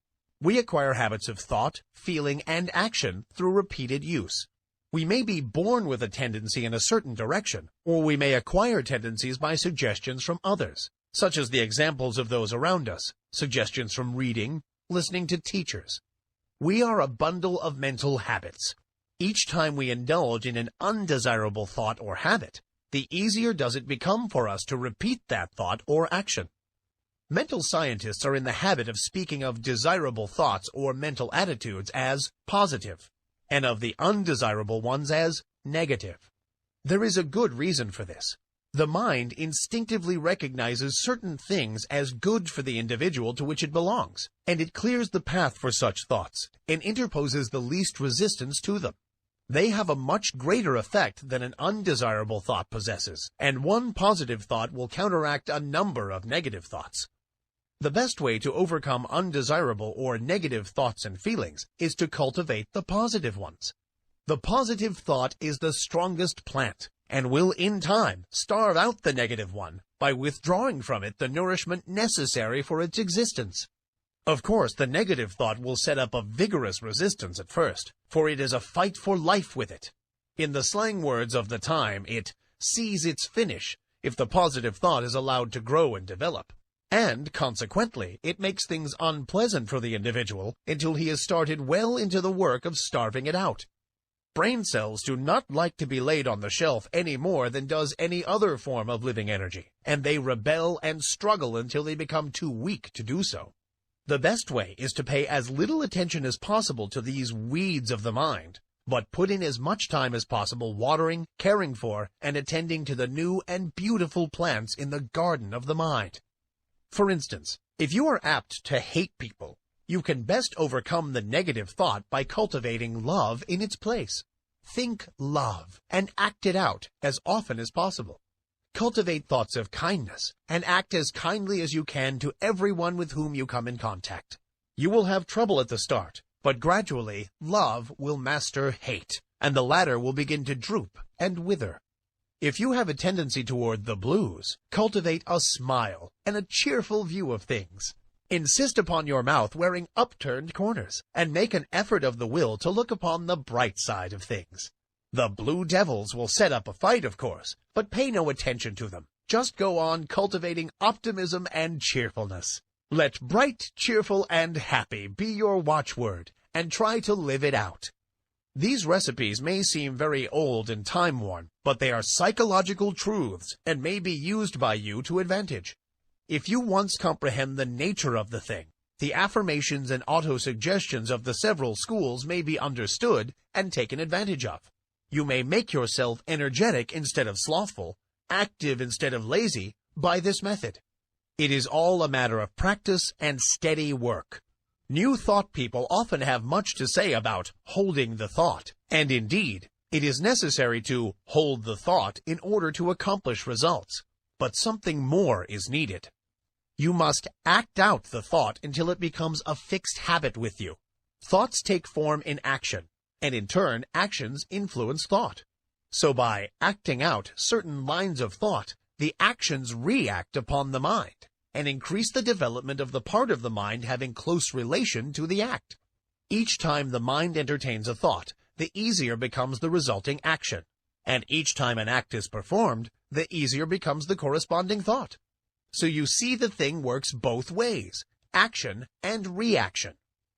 We acquire habits of thought, feeling, and action through repeated use. We may be born with a tendency in a certain direction, or we may acquire tendencies by suggestions from others, such as the examples of those around us, suggestions from reading, listening to teachers. We are a bundle of mental habits. Each time we indulge in an undesirable thought or habit, the easier does it become for us to repeat that thought or action. Mental scientists are in the habit of speaking of desirable thoughts or mental attitudes as positive, and of the undesirable ones as negative. There is a good reason for this. The mind instinctively recognizes certain things as good for the individual to which it belongs, and it clears the path for such thoughts, and interposes the least resistance to them. They have a much greater effect than an undesirable thought possesses, and one positive thought will counteract a number of negative thoughts. The best way to overcome undesirable or negative thoughts and feelings is to cultivate the positive ones. The positive thought is the strongest plant, and will in time starve out the negative one by withdrawing from it the nourishment necessary for its existence. Of course, the negative thought will set up a vigorous resistance at first, for it is a fight for life with it. In the slang words of the time, it sees its finish if the positive thought is allowed to grow and develop. And, consequently, it makes things unpleasant for the individual until he has started well into the work of starving it out. Brain cells do not like to be laid on the shelf any more than does any other form of living energy, and they rebel and struggle until they become too weak to do so. The best way is to pay as little attention as possible to these weeds of the mind, but put in as much time as possible watering, caring for, and attending to the new and beautiful plants in the garden of the mind. For instance, if you are apt to hate people, you can best overcome the negative thought by cultivating love in its place. Think love and act it out as often as possible. Cultivate thoughts of kindness and act as kindly as you can to everyone with whom you come in contact. You will have trouble at the start, but gradually love will master hate, and the latter will begin to droop and wither. If you have a tendency toward the blues, cultivate a smile and a cheerful view of things. Insist upon your mouth wearing upturned corners, and make an effort of the will to look upon the bright side of things. The blue devils will set up a fight, of course, but pay no attention to them. Just go on cultivating optimism and cheerfulness. Let bright, cheerful, and happy be your watchword, and try to live it out. These recipes may seem very old and time-worn, but they are psychological truths and may be used by you to advantage. If you once comprehend the nature of the thing, The affirmations and autosuggestions of the several schools may be understood and taken advantage of. You may make yourself energetic instead of slothful, active instead of lazy, by this method. It is all a matter of practice and steady work. New thought people often have much to say about holding the thought, and indeed, it is necessary to hold the thought in order to accomplish results. But something more is needed. You must act out the thought until it becomes a fixed habit with you. Thoughts take form in action, and in turn, actions influence thought. So by acting out certain lines of thought, the actions react upon the mind and increase the development of the part of the mind having close relation to the act. Each time the mind entertains a thought, the easier becomes the resulting action, and each time an act is performed, the easier becomes the corresponding thought. So you see, the thing works both ways, action and reaction.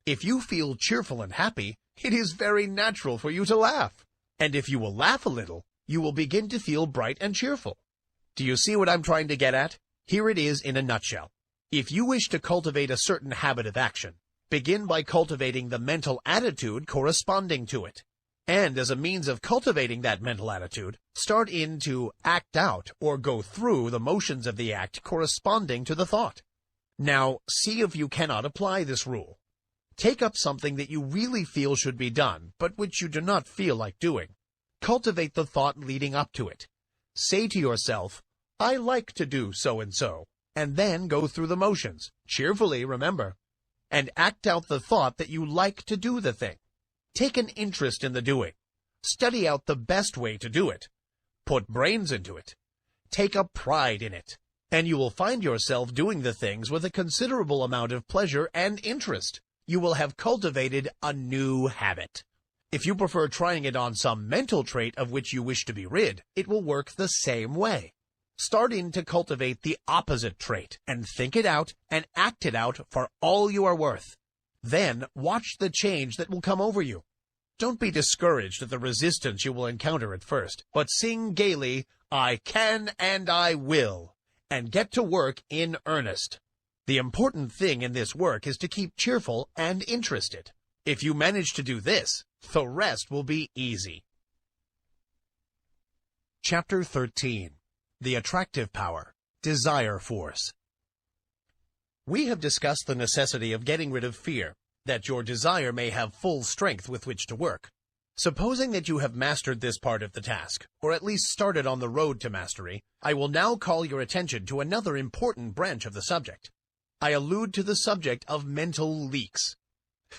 If you feel cheerful and happy, it is very natural for you to laugh. And if you will laugh a little, you will begin to feel bright and cheerful. Do you see what I'm trying to get at? Here it is in a nutshell. If you wish to cultivate a certain habit of action, begin by cultivating the mental attitude corresponding to it. And as a means of cultivating that mental attitude, start in to act out or go through the motions of the act corresponding to the thought. Now, see if you cannot apply this rule. Take up something that you really feel should be done, but which you do not feel like doing. Cultivate the thought leading up to it. Say to yourself, I like to do so, and then go through the motions, cheerfully, remember, and act out the thought that you like to do the thing. Take an interest in the doing. Study out the best way to do it. Put brains into it. Take a pride in it, and you will find yourself doing the things with a considerable amount of pleasure and interest. You will have cultivated a new habit. If you prefer trying it on some mental trait of which you wish to be rid, it will work the same way. Start in to cultivate the opposite trait, and think it out and act it out for all you are worth. Then watch the change that will come over you. Don't be discouraged at the resistance you will encounter at first, but sing gaily, I can and I will, and get to work in earnest. The important thing in this work is to keep cheerful and interested. If you manage to do this, the rest will be easy. Chapter 13. The Attractive Power, Desire Force. We have discussed the necessity of getting rid of fear, that your desire may have full strength with which to work. Supposing that you have mastered this part of the task, or at least started on the road to mastery, I will now call your attention to another important branch of the subject. I allude to the subject of mental leaks.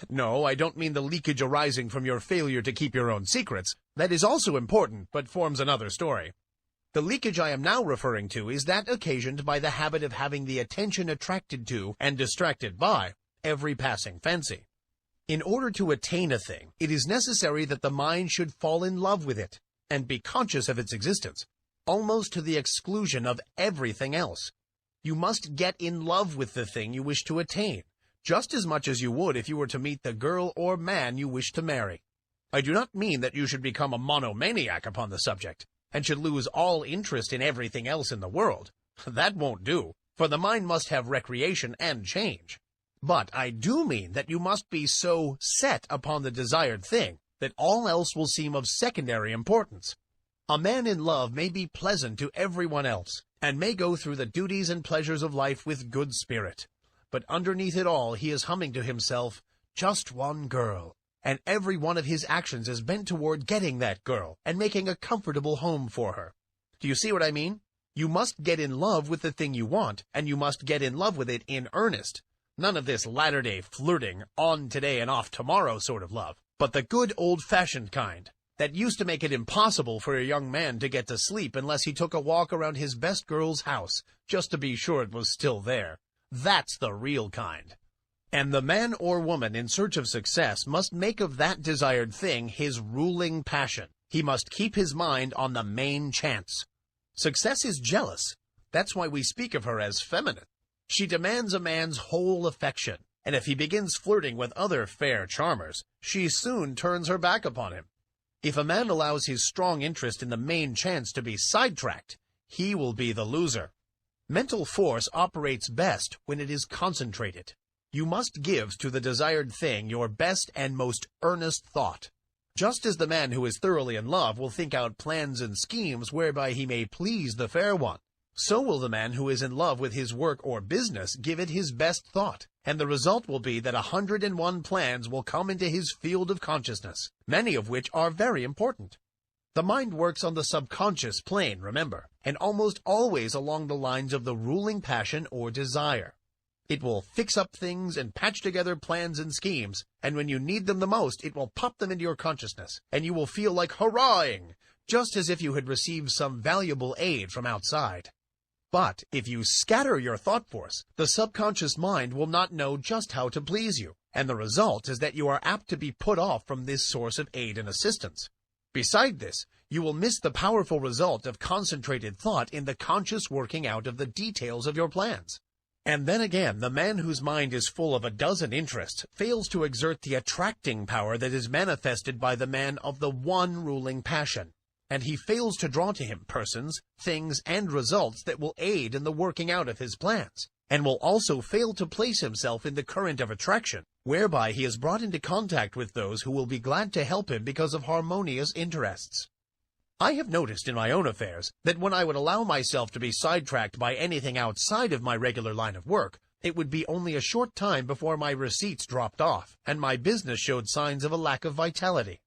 No, I don't mean the leakage arising from your failure to keep your own secrets. That is also important, but forms another story. The leakage I am now referring to is that occasioned by the habit of having the attention attracted to and distracted by every passing fancy. In order to attain a thing, it is necessary that the mind should fall in love with it and be conscious of its existence, almost to the exclusion of everything else. You must get in love with the thing you wish to attain, just as much as you would if you were to meet the girl or man you wish to marry. I do not mean that you should become a monomaniac upon the subject, and should lose all interest in everything else in the world. That won't do, for the mind must have recreation and change. But I do mean that you must be so set upon the desired thing that all else will seem of secondary importance. A man in love may be pleasant to everyone else, and may go through the duties and pleasures of life with good spirit. But underneath it all he is humming to himself, just one girl, and every one of his actions is bent toward getting that girl and making a comfortable home for her. Do you see what I mean? You must get in love with the thing you want, and you must get in love with it in earnest. None of this latter-day flirting, on today and off tomorrow sort of love, but the good old-fashioned kind, that used to make it impossible for a young man to get to sleep unless he took a walk around his best girl's house, just to be sure it was still there. That's the real kind. And the man or woman in search of success must make of that desired thing his ruling passion. He must keep his mind on the main chance. Success is jealous. That's why we speak of her as feminine. She demands a man's whole affection, and if he begins flirting with other fair charmers, she soon turns her back upon him. If a man allows his strong interest in the main chance to be sidetracked, he will be the loser. Mental force operates best when it is concentrated. You must give to the desired thing your best and most earnest thought. Just as the man who is thoroughly in love will think out plans and schemes whereby he may please the fair one, so will the man who is in love with his work or business give it his best thought, and the result will be that 101 plans will come into his field of consciousness, many of which are very important. The mind works on the subconscious plane, remember, and almost always along the lines of the ruling passion or desire. It will fix up things and patch together plans and schemes, and when you need them the most, it will pop them into your consciousness, and you will feel like hurrahing, just as if you had received some valuable aid from outside. But if you scatter your thought force, the subconscious mind will not know just how to please you, and the result is that you are apt to be put off from this source of aid and assistance. Beside this, you will miss the powerful result of concentrated thought in the conscious working out of the details of your plans. And then again, the man whose mind is full of a dozen interests fails to exert the attracting power that is manifested by the man of the one ruling passion, and he fails to draw to him persons, things, and results that will aid in the working out of his plans, and will also fail to place himself in the current of attraction, whereby he is brought into contact with those who will be glad to help him because of harmonious interests. I have noticed in my own affairs that when I would allow myself to be sidetracked by anything outside of my regular line of work, it would be only a short time before my receipts dropped off, and my business showed signs of a lack of vitality.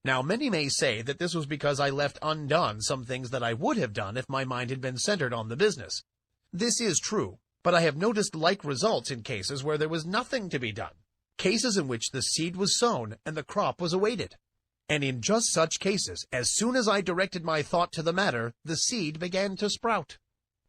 Now, many may say that this was because I left undone some things that I would have done if my mind had been centered on the business. This is true, but I have noticed like results in cases where there was nothing to be done, cases in which the seed was sown and the crop was awaited. And in just such cases, as soon as I directed my thought to the matter, the seed began to sprout.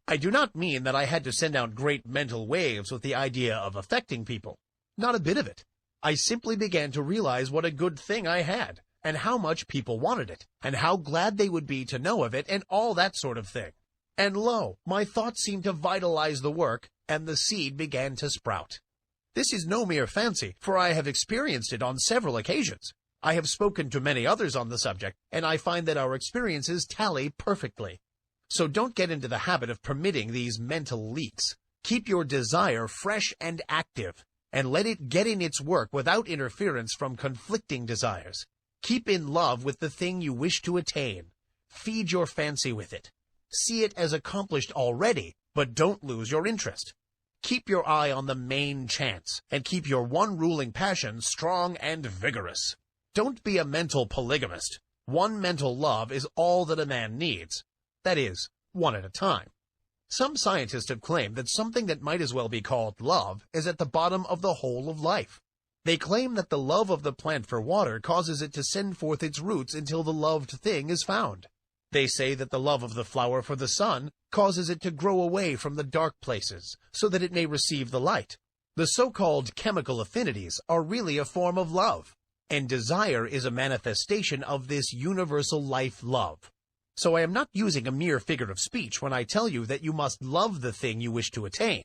I do not mean that I had to send out great mental waves with the idea of affecting people. Not a bit of it. I simply began to realize what a good thing I had, and how much people wanted it, and how glad they would be to know of it, and all that sort of thing. And lo, my thoughts seemed to vitalize the work, and the seed began to sprout. This is no mere fancy, for I have experienced it on several occasions. I have spoken to many others on the subject, and I find that our experiences tally perfectly. So don't get into the habit of permitting these mental leaks. Keep your desire fresh and active, and let it get in its work without interference from conflicting desires. Keep in love with the thing you wish to attain. Feed your fancy with it. See it as accomplished already, but don't lose your interest. Keep your eye on the main chance, and keep your one ruling passion strong and vigorous. Don't be a mental polygamist. One mental love is all that a man needs. That is, one at a time. Some scientists have claimed that something that might as well be called love is at the bottom of the whole of life. They claim that the love of the plant for water causes it to send forth its roots until the loved thing is found. They say that the love of the flower for the sun causes it to grow away from the dark places so that it may receive the light. The so-called chemical affinities are really a form of love, and desire is a manifestation of this universal life love. So I am not using a mere figure of speech when I tell you that you must love the thing you wish to attain.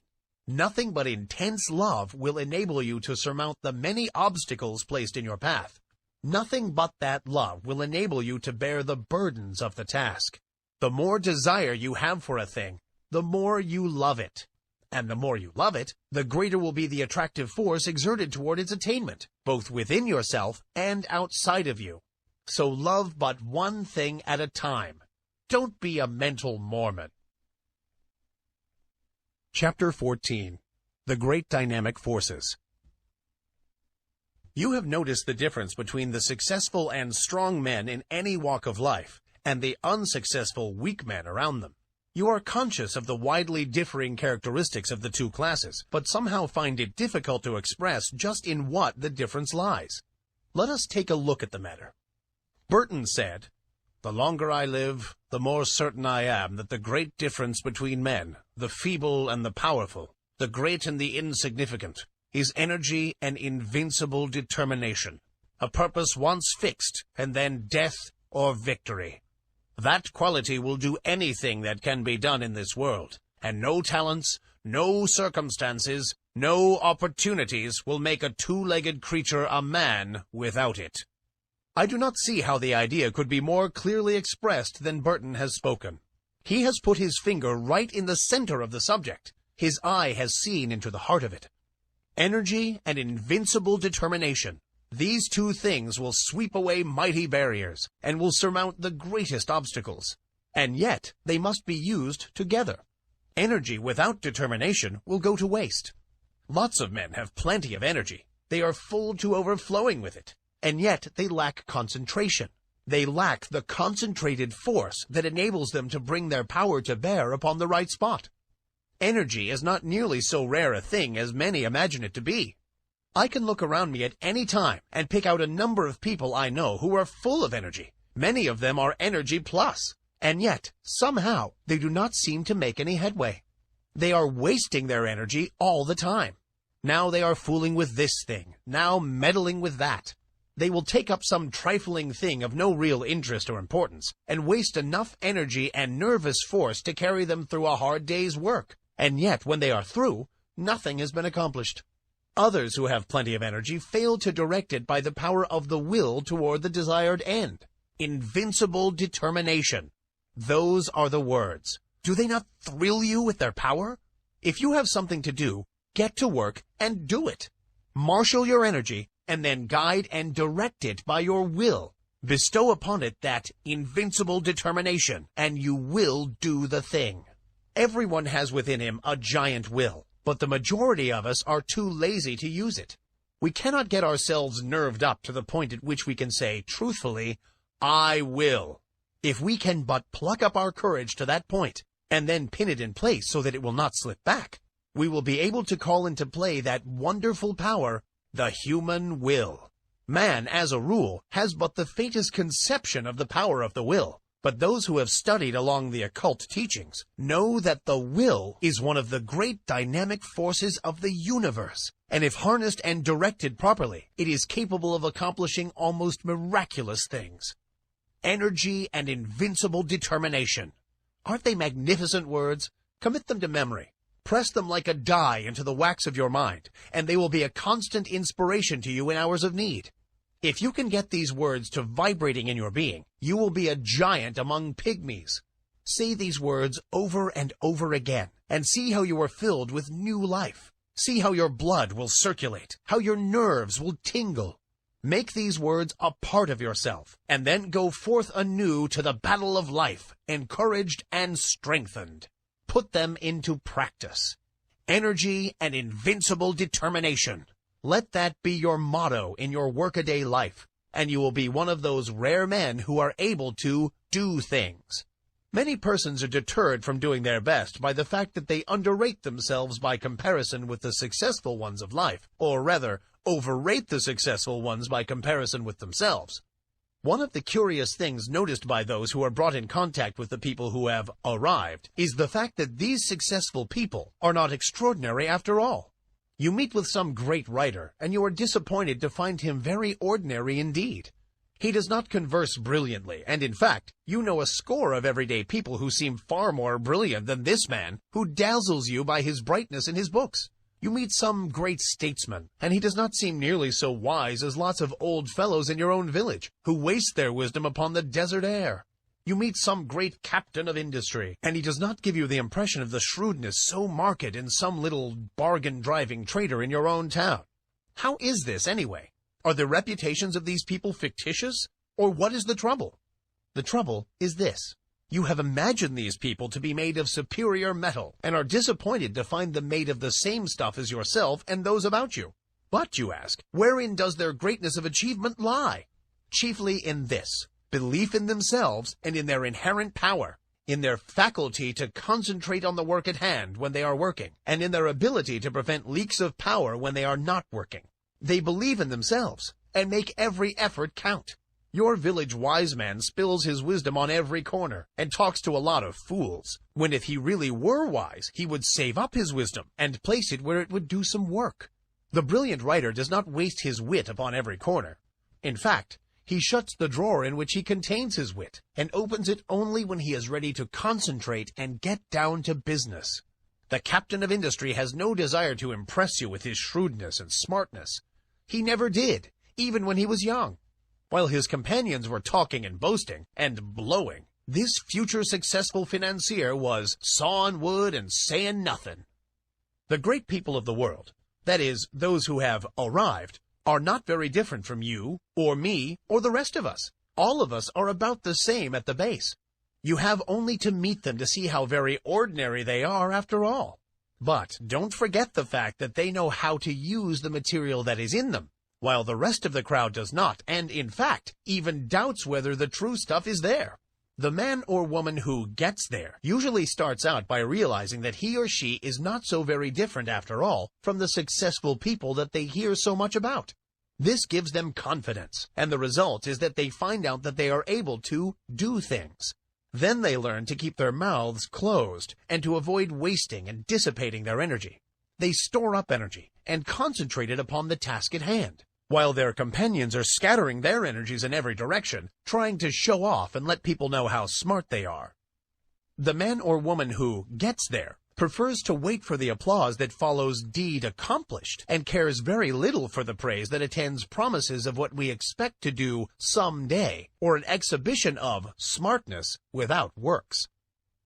Nothing but intense love will enable you to surmount the many obstacles placed in your path. Nothing but that love will enable you to bear the burdens of the task. The more desire you have for a thing, the more you love it. And the more you love it, the greater will be the attractive force exerted toward its attainment, both within yourself and outside of you. So love but one thing at a time. Don't be a mental Mormon. Chapter 14. The Great Dynamic Forces. You have noticed the difference between the successful and strong men in any walk of life and the unsuccessful weak men around them. You are conscious of the widely differing characteristics of the two classes, but somehow find it difficult to express just in what the difference lies. Let us take a look at the matter. Burton said, "The longer I live, the more certain I am that the great difference between men, the feeble and the powerful, the great and the insignificant, is energy and invincible determination, a purpose once fixed, and then death or victory. That quality will do anything that can be done in this world, and no talents, no circumstances, no opportunities will make a two-legged creature a man without it." I do not see how the idea could be more clearly expressed than Burton has spoken. He has put his finger right in the center of the subject. His eye has seen into the heart of it. Energy and invincible determination. These two things will sweep away mighty barriers and will surmount the greatest obstacles. And yet, they must be used together. Energy without determination will go to waste. Lots of men have plenty of energy. They are full to overflowing with it. And yet, they lack concentration. They lack the concentrated force that enables them to bring their power to bear upon the right spot. Energy is not nearly so rare a thing as many imagine it to be. I can look around me at any time and pick out a number of people I know who are full of energy. Many of them are energy plus, and yet, somehow, they do not seem to make any headway. They are wasting their energy all the time. Now they are fooling with this thing, now meddling with that. They will take up some trifling thing of no real interest or importance, and waste enough energy and nervous force to carry them through a hard day's work. And yet, when they are through, nothing has been accomplished. Others who have plenty of energy fail to direct it by the power of the will toward the desired end. Invincible determination. Those are the words. Do they not thrill you with their power? If you have something to do, get to work and do it. Marshal your energy, and then guide and direct it by your will. Bestow upon it that invincible determination, and you will do the thing. Everyone has within him a giant will, but the majority of us are too lazy to use it. We cannot get ourselves nerved up to the point at which we can say, truthfully, I will. If we can but pluck up our courage to that point, and then pin it in place so that it will not slip back, we will be able to call into play that wonderful power, the human will. Man, as a rule, has but the faintest conception of the power of the will. But those who have studied along the occult teachings know that the will is one of the great dynamic forces of the universe, and if harnessed and directed properly, it is capable of accomplishing almost miraculous things. Energy and invincible determination. Aren't they magnificent words? Commit them to memory. Press them like a die into the wax of your mind, and they will be a constant inspiration to you in hours of need. If you can get these words to vibrating in your being, you will be a giant among pygmies. Say these words over and over again, and see how you are filled with new life. See how your blood will circulate, how your nerves will tingle. Make these words a part of yourself, and then go forth anew to the battle of life, encouraged and strengthened. Put them into practice. Energy and invincible determination. Let that be your motto in your workaday life, and you will be one of those rare men who are able to do things. Many persons are deterred from doing their best by the fact that they underrate themselves by comparison with the successful ones of life, or rather, overrate the successful ones by comparison with themselves. One of the curious things noticed by those who are brought in contact with the people who have arrived is the fact that these successful people are not extraordinary after all. You meet with some great writer, and you are disappointed to find him very ordinary indeed. He does not converse brilliantly, and in fact, you know a score of everyday people who seem far more brilliant than this man, who dazzles you by his brightness in his books. You meet some great statesman, and he does not seem nearly so wise as lots of old fellows in your own village, who waste their wisdom upon the desert air. You meet some great captain of industry, and he does not give you the impression of the shrewdness so marked in some little bargain-driving trader in your own town. How is this, anyway? Are the reputations of these people fictitious? Or what is the trouble? The trouble is this. You have imagined these people to be made of superior metal, and are disappointed to find them made of the same stuff as yourself and those about you. But, you ask, wherein does their greatness of achievement lie? Chiefly in this. Belief in themselves and in their inherent power, in their faculty to concentrate on the work at hand when they are working, and in their ability to prevent leaks of power when they are not working. They believe in themselves and make every effort count. Your village wise man spills his wisdom on every corner and talks to a lot of fools, when if he really were wise, he would save up his wisdom and place it where it would do some work. The brilliant writer does not waste his wit upon every corner. In fact, he shuts the drawer in which he contains his wit, and opens it only when he is ready to concentrate and get down to business. The captain of industry has no desire to impress you with his shrewdness and smartness. He never did, even when he was young. While his companions were talking and boasting, and blowing, this future successful financier was sawing wood and saying nothing. The great people of the world, that is, those who have arrived, are not very different from you, or me, or the rest of us. All of us are about the same at the base. You have only to meet them to see how very ordinary they are after all. But don't forget the fact that they know how to use the material that is in them, while the rest of the crowd does not, and in fact, even doubts whether the true stuff is there. The man or woman who gets there usually starts out by realizing that he or she is not so very different after all from the successful people that they hear so much about. This gives them confidence, and the result is that they find out that they are able to do things. Then they learn to keep their mouths closed and to avoid wasting and dissipating their energy. They store up energy and concentrate it upon the task at hand, while their companions are scattering their energies in every direction, trying to show off and let people know how smart they are. The man or woman who gets there prefers to wait for the applause that follows deed accomplished, and cares very little for the praise that attends promises of what we expect to do someday, or an exhibition of smartness without works.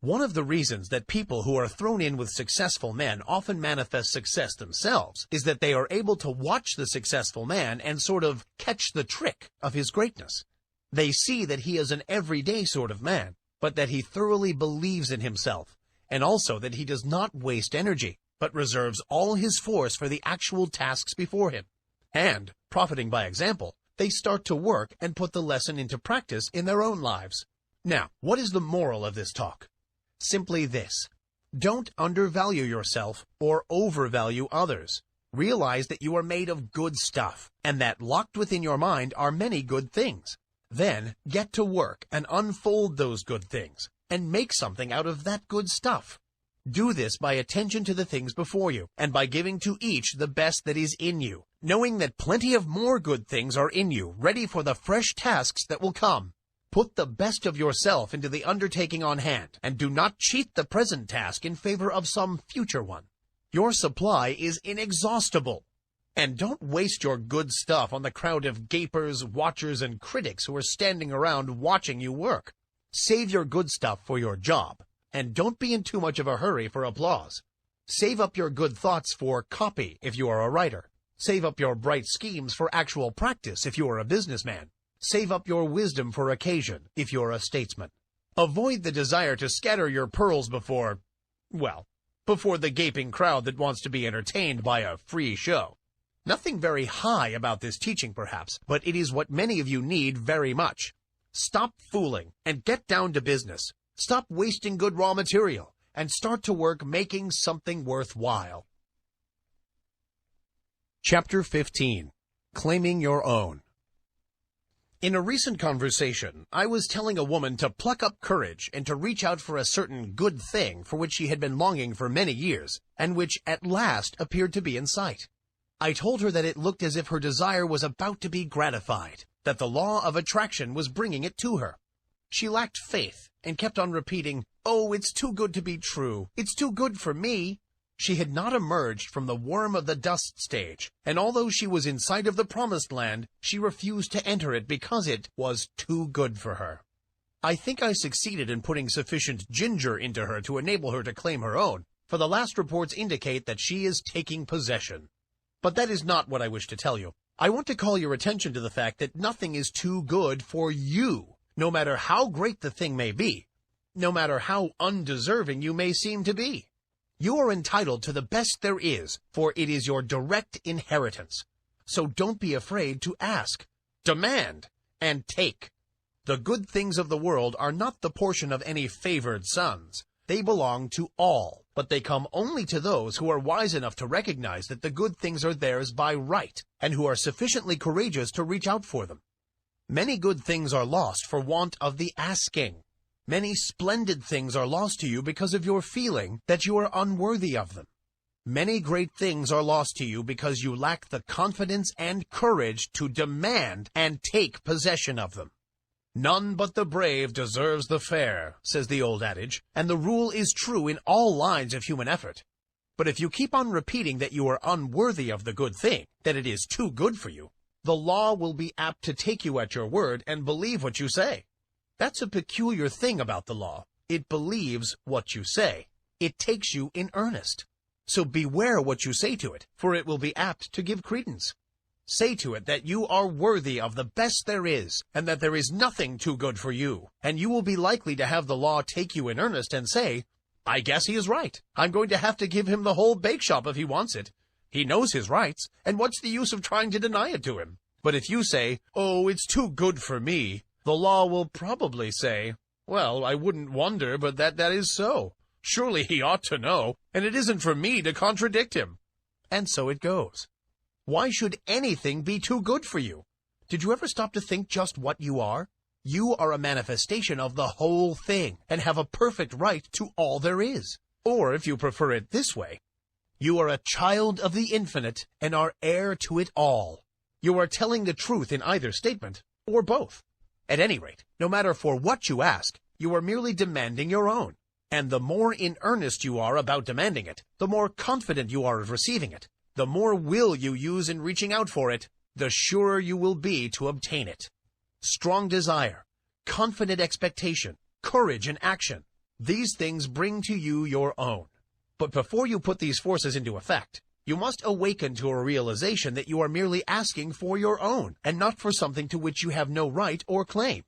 One of the reasons that people who are thrown in with successful men often manifest success themselves is that they are able to watch the successful man and sort of catch the trick of his greatness. They see that he is an everyday sort of man, but that he thoroughly believes in himself, and also that he does not waste energy, but reserves all his force for the actual tasks before him. And, profiting by example, they start to work and put the lesson into practice in their own lives. Now, what is the moral of this talk? Simply this: don't undervalue yourself or overvalue others. Realize that you are made of good stuff, and that locked within your mind are many good things. Then get to work and unfold those good things, and make something out of that good stuff. Do this by attention to the things before you, and by giving to each the best that is in you, knowing that plenty of more good things are in you, ready for the fresh tasks that will come. Put the best of yourself into the undertaking on hand, and do not cheat the present task in favor of some future one. Your supply is inexhaustible. And don't waste your good stuff on the crowd of gapers, watchers, and critics who are standing around watching you work. Save your good stuff for your job, and don't be in too much of a hurry for applause. Save up your good thoughts for copy if you are a writer. Save up your bright schemes for actual practice if you are a businessman. Save up your wisdom for occasion if you're a statesman. Avoid the desire to scatter your pearls before the gaping crowd that wants to be entertained by a free show. Nothing very high about this teaching, perhaps, but it is what many of you need very much. Stop fooling and get down to business. Stop wasting good raw material and start to work making something worthwhile. Chapter 15. Claiming Your Own. In a recent conversation, I was telling a woman to pluck up courage and to reach out for a certain good thing for which she had been longing for many years, and which at last appeared to be in sight. I told her that it looked as if her desire was about to be gratified, that the law of attraction was bringing it to her. She lacked faith and kept on repeating, "Oh, it's too good to be true. It's too good for me." She had not emerged from the worm of the dust stage, and although she was in sight of the promised land, she refused to enter it because it was too good for her. I think I succeeded in putting sufficient ginger into her to enable her to claim her own, for the last reports indicate that she is taking possession. But that is not what I wish to tell you. I want to call your attention to the fact that nothing is too good for you, no matter how great the thing may be, no matter how undeserving you may seem to be. You are entitled to the best there is, for it is your direct inheritance. So don't be afraid to ask, demand, and take. The good things of the world are not the portion of any favored sons. They belong to all, but they come only to those who are wise enough to recognize that the good things are theirs by right, and who are sufficiently courageous to reach out for them. Many good things are lost for want of the asking. Many splendid things are lost to you because of your feeling that you are unworthy of them. Many great things are lost to you because you lack the confidence and courage to demand and take possession of them. None but the brave deserves the fair, says the old adage, and the rule is true in all lines of human effort. But if you keep on repeating that you are unworthy of the good thing, that it is too good for you, the law will be apt to take you at your word and believe what you say. That's a peculiar thing about the law. It believes what you say. It takes you in earnest. So beware what you say to it, for it will be apt to give credence. Say to it that you are worthy of the best there is, and that there is nothing too good for you, and you will be likely to have the law take you in earnest and say, I guess he is right. I'm going to have to give him the whole bake shop if he wants it. He knows his rights, and what's the use of trying to deny it to him? But if you say, oh, it's too good for me, the law will probably say, well, I wouldn't wonder, but that is so. Surely he ought to know, and it isn't for me to contradict him. And so it goes. Why should anything be too good for you? Did you ever stop to think just what you are? You are a manifestation of the whole thing, and have a perfect right to all there is. Or, if you prefer it this way, you are a child of the infinite, and are heir to it all. You are telling the truth in either statement, or both. At any rate, no matter for what you ask, you are merely demanding your own. And the more in earnest you are about demanding it, the more confident you are of receiving it, the more will you use in reaching out for it, the surer you will be to obtain it. Strong desire, confident expectation, courage in action, these things bring to you your own. But before you put these forces into effect, you must awaken to a realization that you are merely asking for your own, and not for something to which you have no right or claim.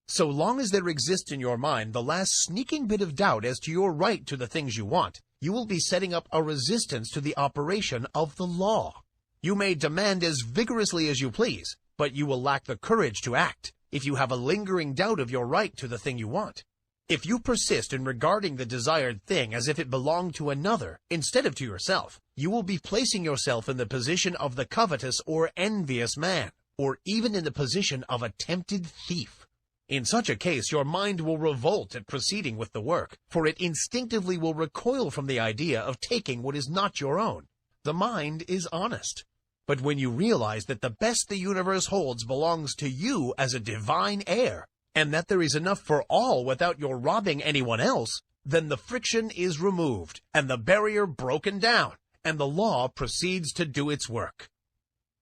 So long as there exists in your mind the last sneaking bit of doubt as to your right to the things you want, you will be setting up a resistance to the operation of the law. You may demand as vigorously as you please, but you will lack the courage to act if you have a lingering doubt of your right to the thing you want. If you persist in regarding the desired thing as if it belonged to another instead of to yourself, you will be placing yourself in the position of the covetous or envious man, or even in the position of a tempted thief. In such a case, your mind will revolt at proceeding with the work, for it instinctively will recoil from the idea of taking what is not your own. The mind is honest. But when you realize that the best the universe holds belongs to you as a divine heir, and that there is enough for all without your robbing anyone else, then the friction is removed, and the barrier broken down, and the law proceeds to do its work.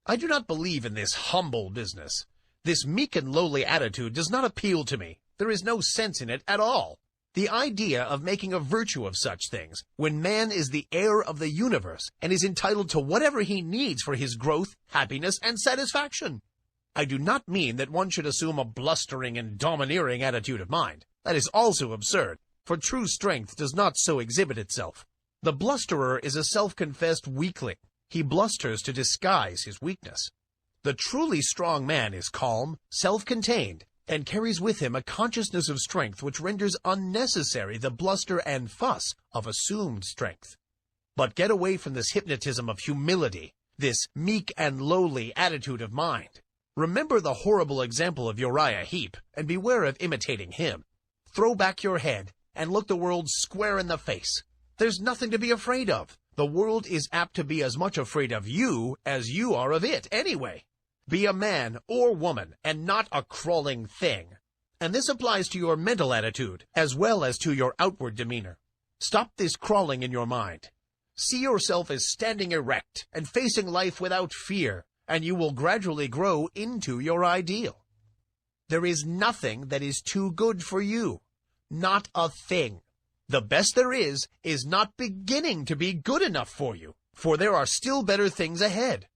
I do not believe in this humble business. This meek and lowly attitude does not appeal to me. There is no sense in it at all. The idea of making a virtue of such things, when man is the heir of the universe and is entitled to whatever he needs for his growth, happiness, and satisfaction. I do not mean that one should assume a blustering and domineering attitude of mind. That is also absurd, for true strength does not so exhibit itself. The blusterer is a self-confessed weakling. He blusters to disguise his weakness. The truly strong man is calm, self-contained, and carries with him a consciousness of strength which renders unnecessary the bluster and fuss of assumed strength. But get away from this hypnotism of humility, this meek and lowly attitude of mind. Remember the horrible example of Uriah Heep, and beware of imitating him. Throw back your head, and look the world square in the face. There's nothing to be afraid of. The world is apt to be as much afraid of you as you are of it, anyway. Be a man or woman, and not a crawling thing. And this applies to your mental attitude, as well as to your outward demeanor. Stop this crawling in your mind. See yourself as standing erect and facing life without fear, and you will gradually grow into your ideal. There is nothing that is too good for you. Not a thing. The best there is not beginning to be good enough for you, for there are still better things ahead.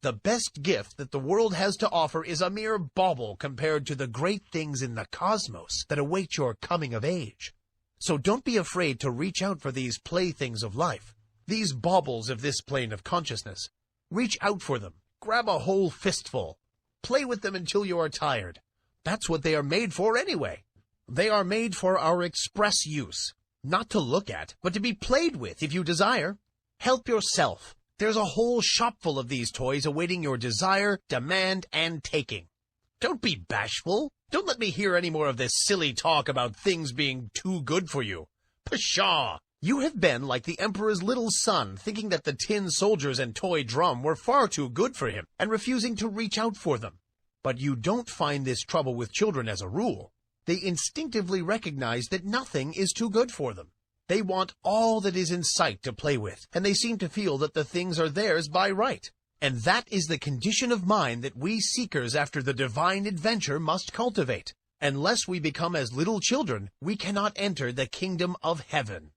The best gift that the world has to offer is a mere bauble compared to the great things in the cosmos that await your coming of age. So don't be afraid to reach out for these playthings of life, these baubles of this plane of consciousness. Reach out for them. Grab a whole fistful. Play with them until you are tired. That's what they are made for anyway. They are made for our express use, not to look at, but to be played with if you desire. Help yourself. There's a whole shop full of these toys awaiting your desire, demand, and taking. Don't be bashful. Don't let me hear any more of this silly talk about things being too good for you. Pshaw! You have been like the Emperor's little son, thinking that the tin soldiers and toy drum were far too good for him, and refusing to reach out for them. But you don't find this trouble with children as a rule. They instinctively recognize that nothing is too good for them. They want all that is in sight to play with, and they seem to feel that the things are theirs by right. And that is the condition of mind that we seekers after the divine adventure must cultivate. Unless we become as little children, we cannot enter the kingdom of heaven.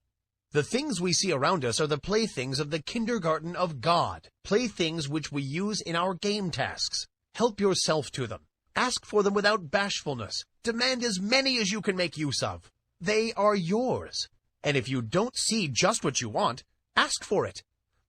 The things we see around us are the playthings of the kindergarten of God, playthings which we use in our game tasks. Help yourself to them. Ask for them without bashfulness. Demand as many as you can make use of. They are yours. And if you don't see just what you want, ask for it.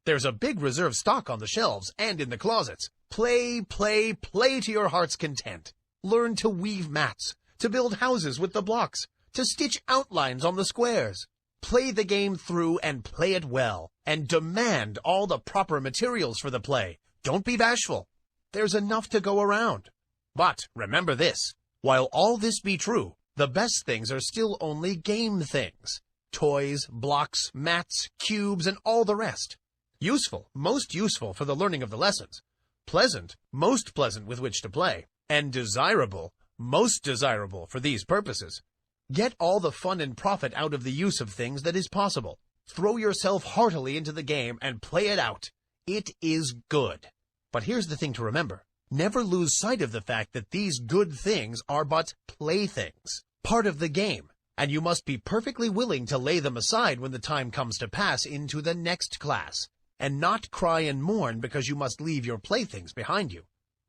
There's a big reserve stock on the shelves and in the closets. Play, play, play to your heart's content. Learn to weave mats, to build houses with the blocks, to stitch outlines on the squares. Play the game through and play it well, and demand all the proper materials for the play. Don't be bashful. There's enough to go around. But remember this, while all this be true, the best things are still only game things. Toys, blocks, mats, cubes, and all the rest. Useful, most useful for the learning of the lessons. Pleasant, most pleasant with which to play. And desirable, most desirable for these purposes. Get all the fun and profit out of the use of things that is possible. Throw yourself heartily into the game and play it out. It is good. But here's the thing to remember. Never lose sight of the fact that these good things are but playthings, part of the game, and you must be perfectly willing to lay them aside when the time comes to pass into the next class, and not cry and mourn because you must leave your playthings behind you.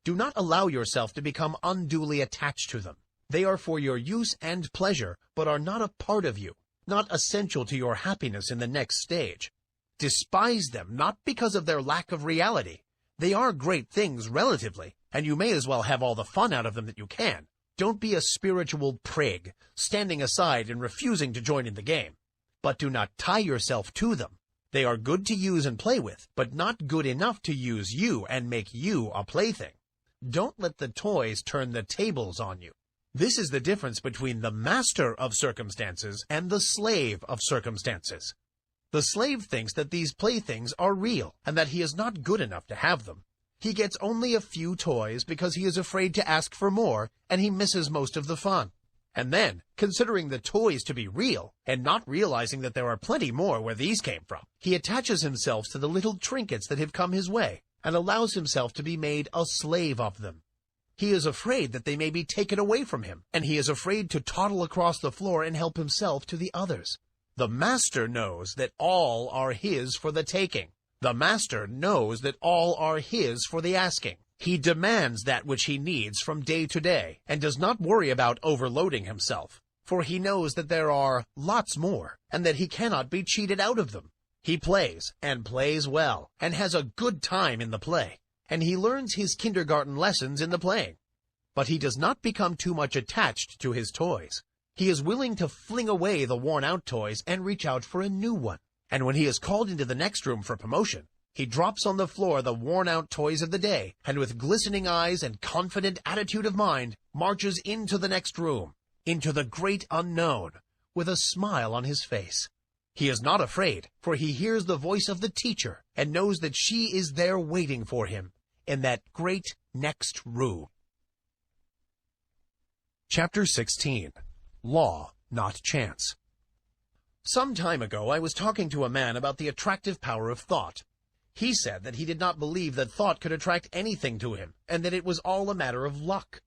Do not allow yourself to become unduly attached to them. They are for your use and pleasure, but are not a part of you, not essential to your happiness in the next stage. Despise them not because of their lack of reality. They are great things relatively, and you may as well have all the fun out of them that you can. Don't be a spiritual prig, standing aside and refusing to join in the game. But do not tie yourself to them. They are good to use and play with, but not good enough to use you and make you a plaything. Don't let the toys turn the tables on you. This is the difference between the master of circumstances and the slave of circumstances. The slave thinks that these playthings are real and that he is not good enough to have them. He gets only a few toys because he is afraid to ask for more, and he misses most of the fun. And then, considering the toys to be real, and not realizing that there are plenty more where these came from, he attaches himself to the little trinkets that have come his way, and allows himself to be made a slave of them. He is afraid that they may be taken away from him, and he is afraid to toddle across the floor and help himself to the others. The master knows that all are his for the taking. The master knows that all are his for the asking. He demands that which he needs from day to day, and does not worry about overloading himself, for he knows that there are lots more, and that he cannot be cheated out of them. He plays, and plays well, and has a good time in the play, and he learns his kindergarten lessons in the playing. But he does not become too much attached to his toys. He is willing to fling away the worn-out toys and reach out for a new one. And when he is called into the next room for promotion, he drops on the floor the worn-out toys of the day, and with glistening eyes and confident attitude of mind, marches into the next room, into the great unknown, with a smile on his face. He is not afraid, for he hears the voice of the teacher, and knows that she is there waiting for him, in that great next room. Chapter 16. Law, Not Chance. Some time ago I was talking to a man about the attractive power of thought. He said that he did not believe that thought could attract anything to him, and that it was all a matter of luck.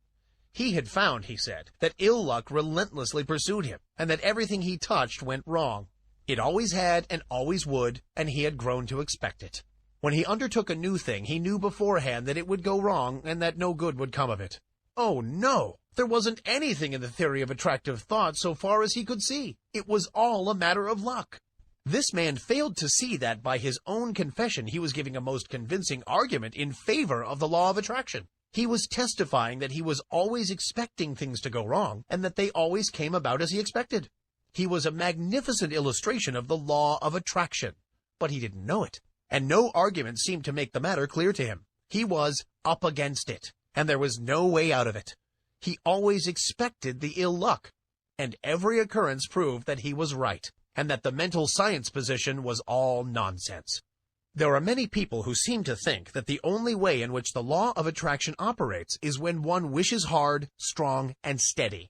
He had found, he said, that ill luck relentlessly pursued him, and that everything he touched went wrong. It always had and always would, and he had grown to expect it. When he undertook a new thing, he knew beforehand that it would go wrong and that no good would come of it. Oh, no! There wasn't anything in the theory of attractive thought so far as he could see. It was all a matter of luck. This man failed to see that by his own confession he was giving a most convincing argument in favor of the law of attraction. He was testifying that he was always expecting things to go wrong, and that they always came about as he expected. He was a magnificent illustration of the law of attraction, but he didn't know it, and no argument seemed to make the matter clear to him. He was up against it, and there was no way out of it. He always expected the ill luck, and every occurrence proved that he was right, and that the mental science position was all nonsense. There are many people who seem to think that the only way in which the law of attraction operates is when one wishes hard, strong, and steady.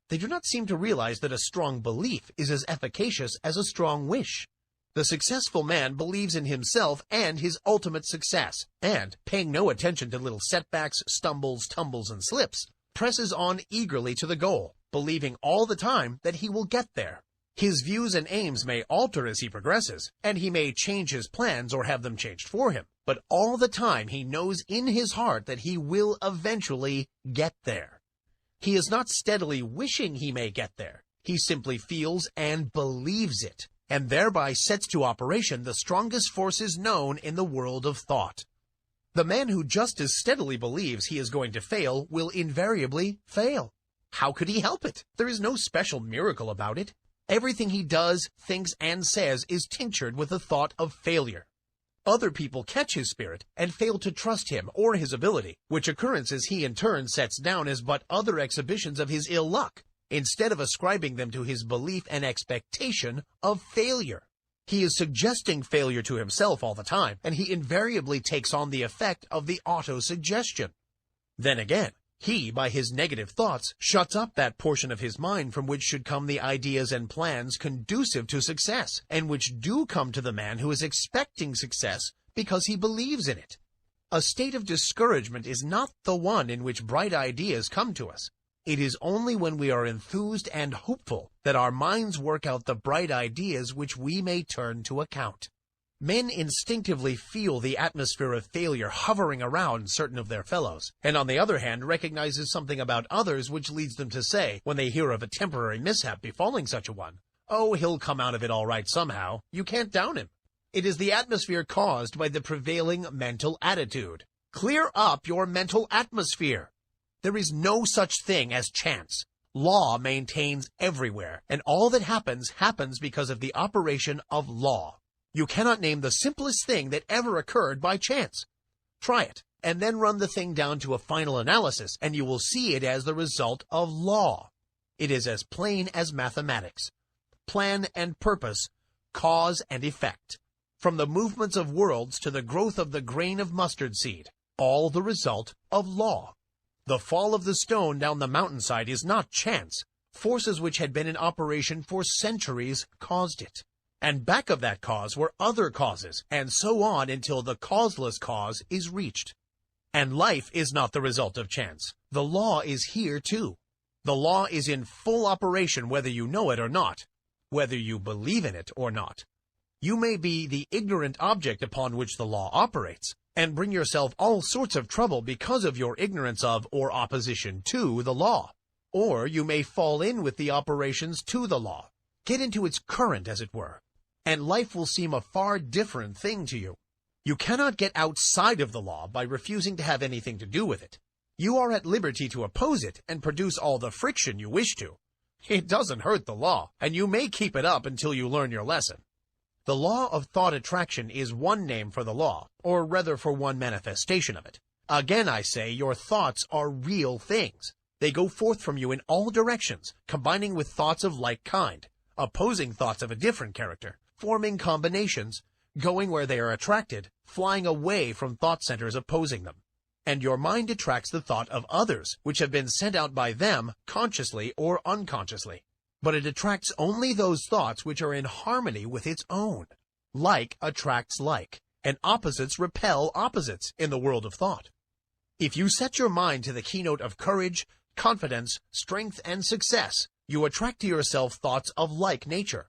They do not seem to realize that a strong belief is as efficacious as a strong wish. The successful man believes in himself and his ultimate success, and, paying no attention to little setbacks, stumbles, tumbles, and slips, presses on eagerly to the goal, believing all the time that he will get there. His views and aims may alter as he progresses, and he may change his plans or have them changed for him, but all the time he knows in his heart that he will eventually get there. He is not steadily wishing he may get there. He simply feels and believes it, and thereby sets to operation the strongest forces known in the world of thought. The man who just as steadily believes he is going to fail will invariably fail. How could he help it? There is no special miracle about it. Everything he does, thinks, and says is tinctured with the thought of failure. Other people catch his spirit and fail to trust him or his ability, which occurrences he in turn sets down as but other exhibitions of his ill luck, instead of ascribing them to his belief and expectation of failure. He is suggesting failure to himself all the time, and he invariably takes on the effect of the auto-suggestion. Then again, he, by his negative thoughts, shuts up that portion of his mind from which should come the ideas and plans conducive to success, and which do come to the man who is expecting success because he believes in it. A state of discouragement is not the one in which bright ideas come to us. It is only when we are enthused and hopeful that our minds work out the bright ideas which we may turn to account. Men instinctively feel the atmosphere of failure hovering around certain of their fellows, and on the other hand recognizes something about others which leads them to say, when they hear of a temporary mishap befalling such a one, "Oh, he'll come out of it all right somehow. You can't down him." It is the atmosphere caused by the prevailing mental attitude. Clear up your mental atmosphere. There is no such thing as chance. Law maintains everywhere, and all that happens because of the operation of law. You cannot name the simplest thing that ever occurred by chance. Try it, and then run the thing down to a final analysis, and you will see it as the result of law. It is as plain as mathematics. Plan and purpose, cause and effect. From the movements of worlds to the growth of the grain of mustard seed, all the result of law. The fall of the stone down the mountainside is not chance. Forces which had been in operation for centuries caused it. And back of that cause were other causes, and so on until the causeless cause is reached. And life is not the result of chance. The law is here too. The law is in full operation whether you know it or not, whether you believe in it or not. You may be the ignorant object upon which the law operates, and bring yourself all sorts of trouble because of your ignorance of or opposition to the law. Or you may fall in with the operations to the law, get into its current, as it were, and life will seem a far different thing to you. You cannot get outside of the law by refusing to have anything to do with it. You are at liberty to oppose it and produce all the friction you wish to. It doesn't hurt the law, and you may keep it up until you learn your lesson. The law of thought attraction is one name for the law, or rather for one manifestation of it. Again, I say, your thoughts are real things. They go forth from you in all directions, combining with thoughts of like kind, opposing thoughts of a different character, forming combinations, going where they are attracted, flying away from thought centers opposing them. And your mind attracts the thought of others, which have been sent out by them, consciously or unconsciously. But it attracts only those thoughts which are in harmony with its own. Like attracts like, and opposites repel opposites in the world of thought. If you set your mind to the keynote of courage, confidence, strength, and success, you attract to yourself thoughts of like nature,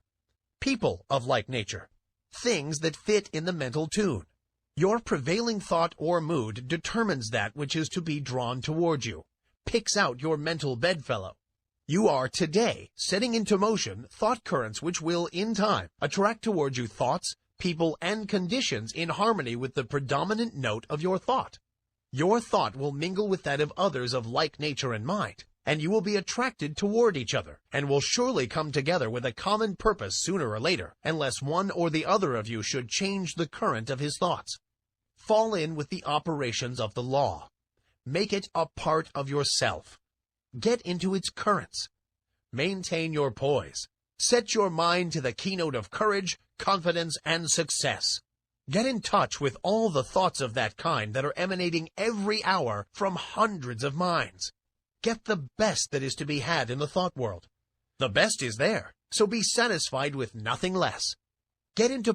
people of like nature, things that fit in the mental tune. Your prevailing thought or mood determines that which is to be drawn toward you, picks out your mental bedfellow. You are today setting into motion thought currents which will, in time, attract toward you thoughts, people, and conditions in harmony with the predominant note of your thought. Your thought will mingle with that of others of like nature and mind, and you will be attracted toward each other, and will surely come together with a common purpose sooner or later, unless one or the other of you should change the current of his thoughts. Fall in with the operations of the law. Make it a part of yourself. Get into its currents. Maintain your poise. Set your mind to the keynote of courage, confidence, and success. Get in touch with all the thoughts of that kind that are emanating every hour from hundreds of minds. Get the best that is to be had in the thought world. The best is there, so be satisfied with nothing less. Get into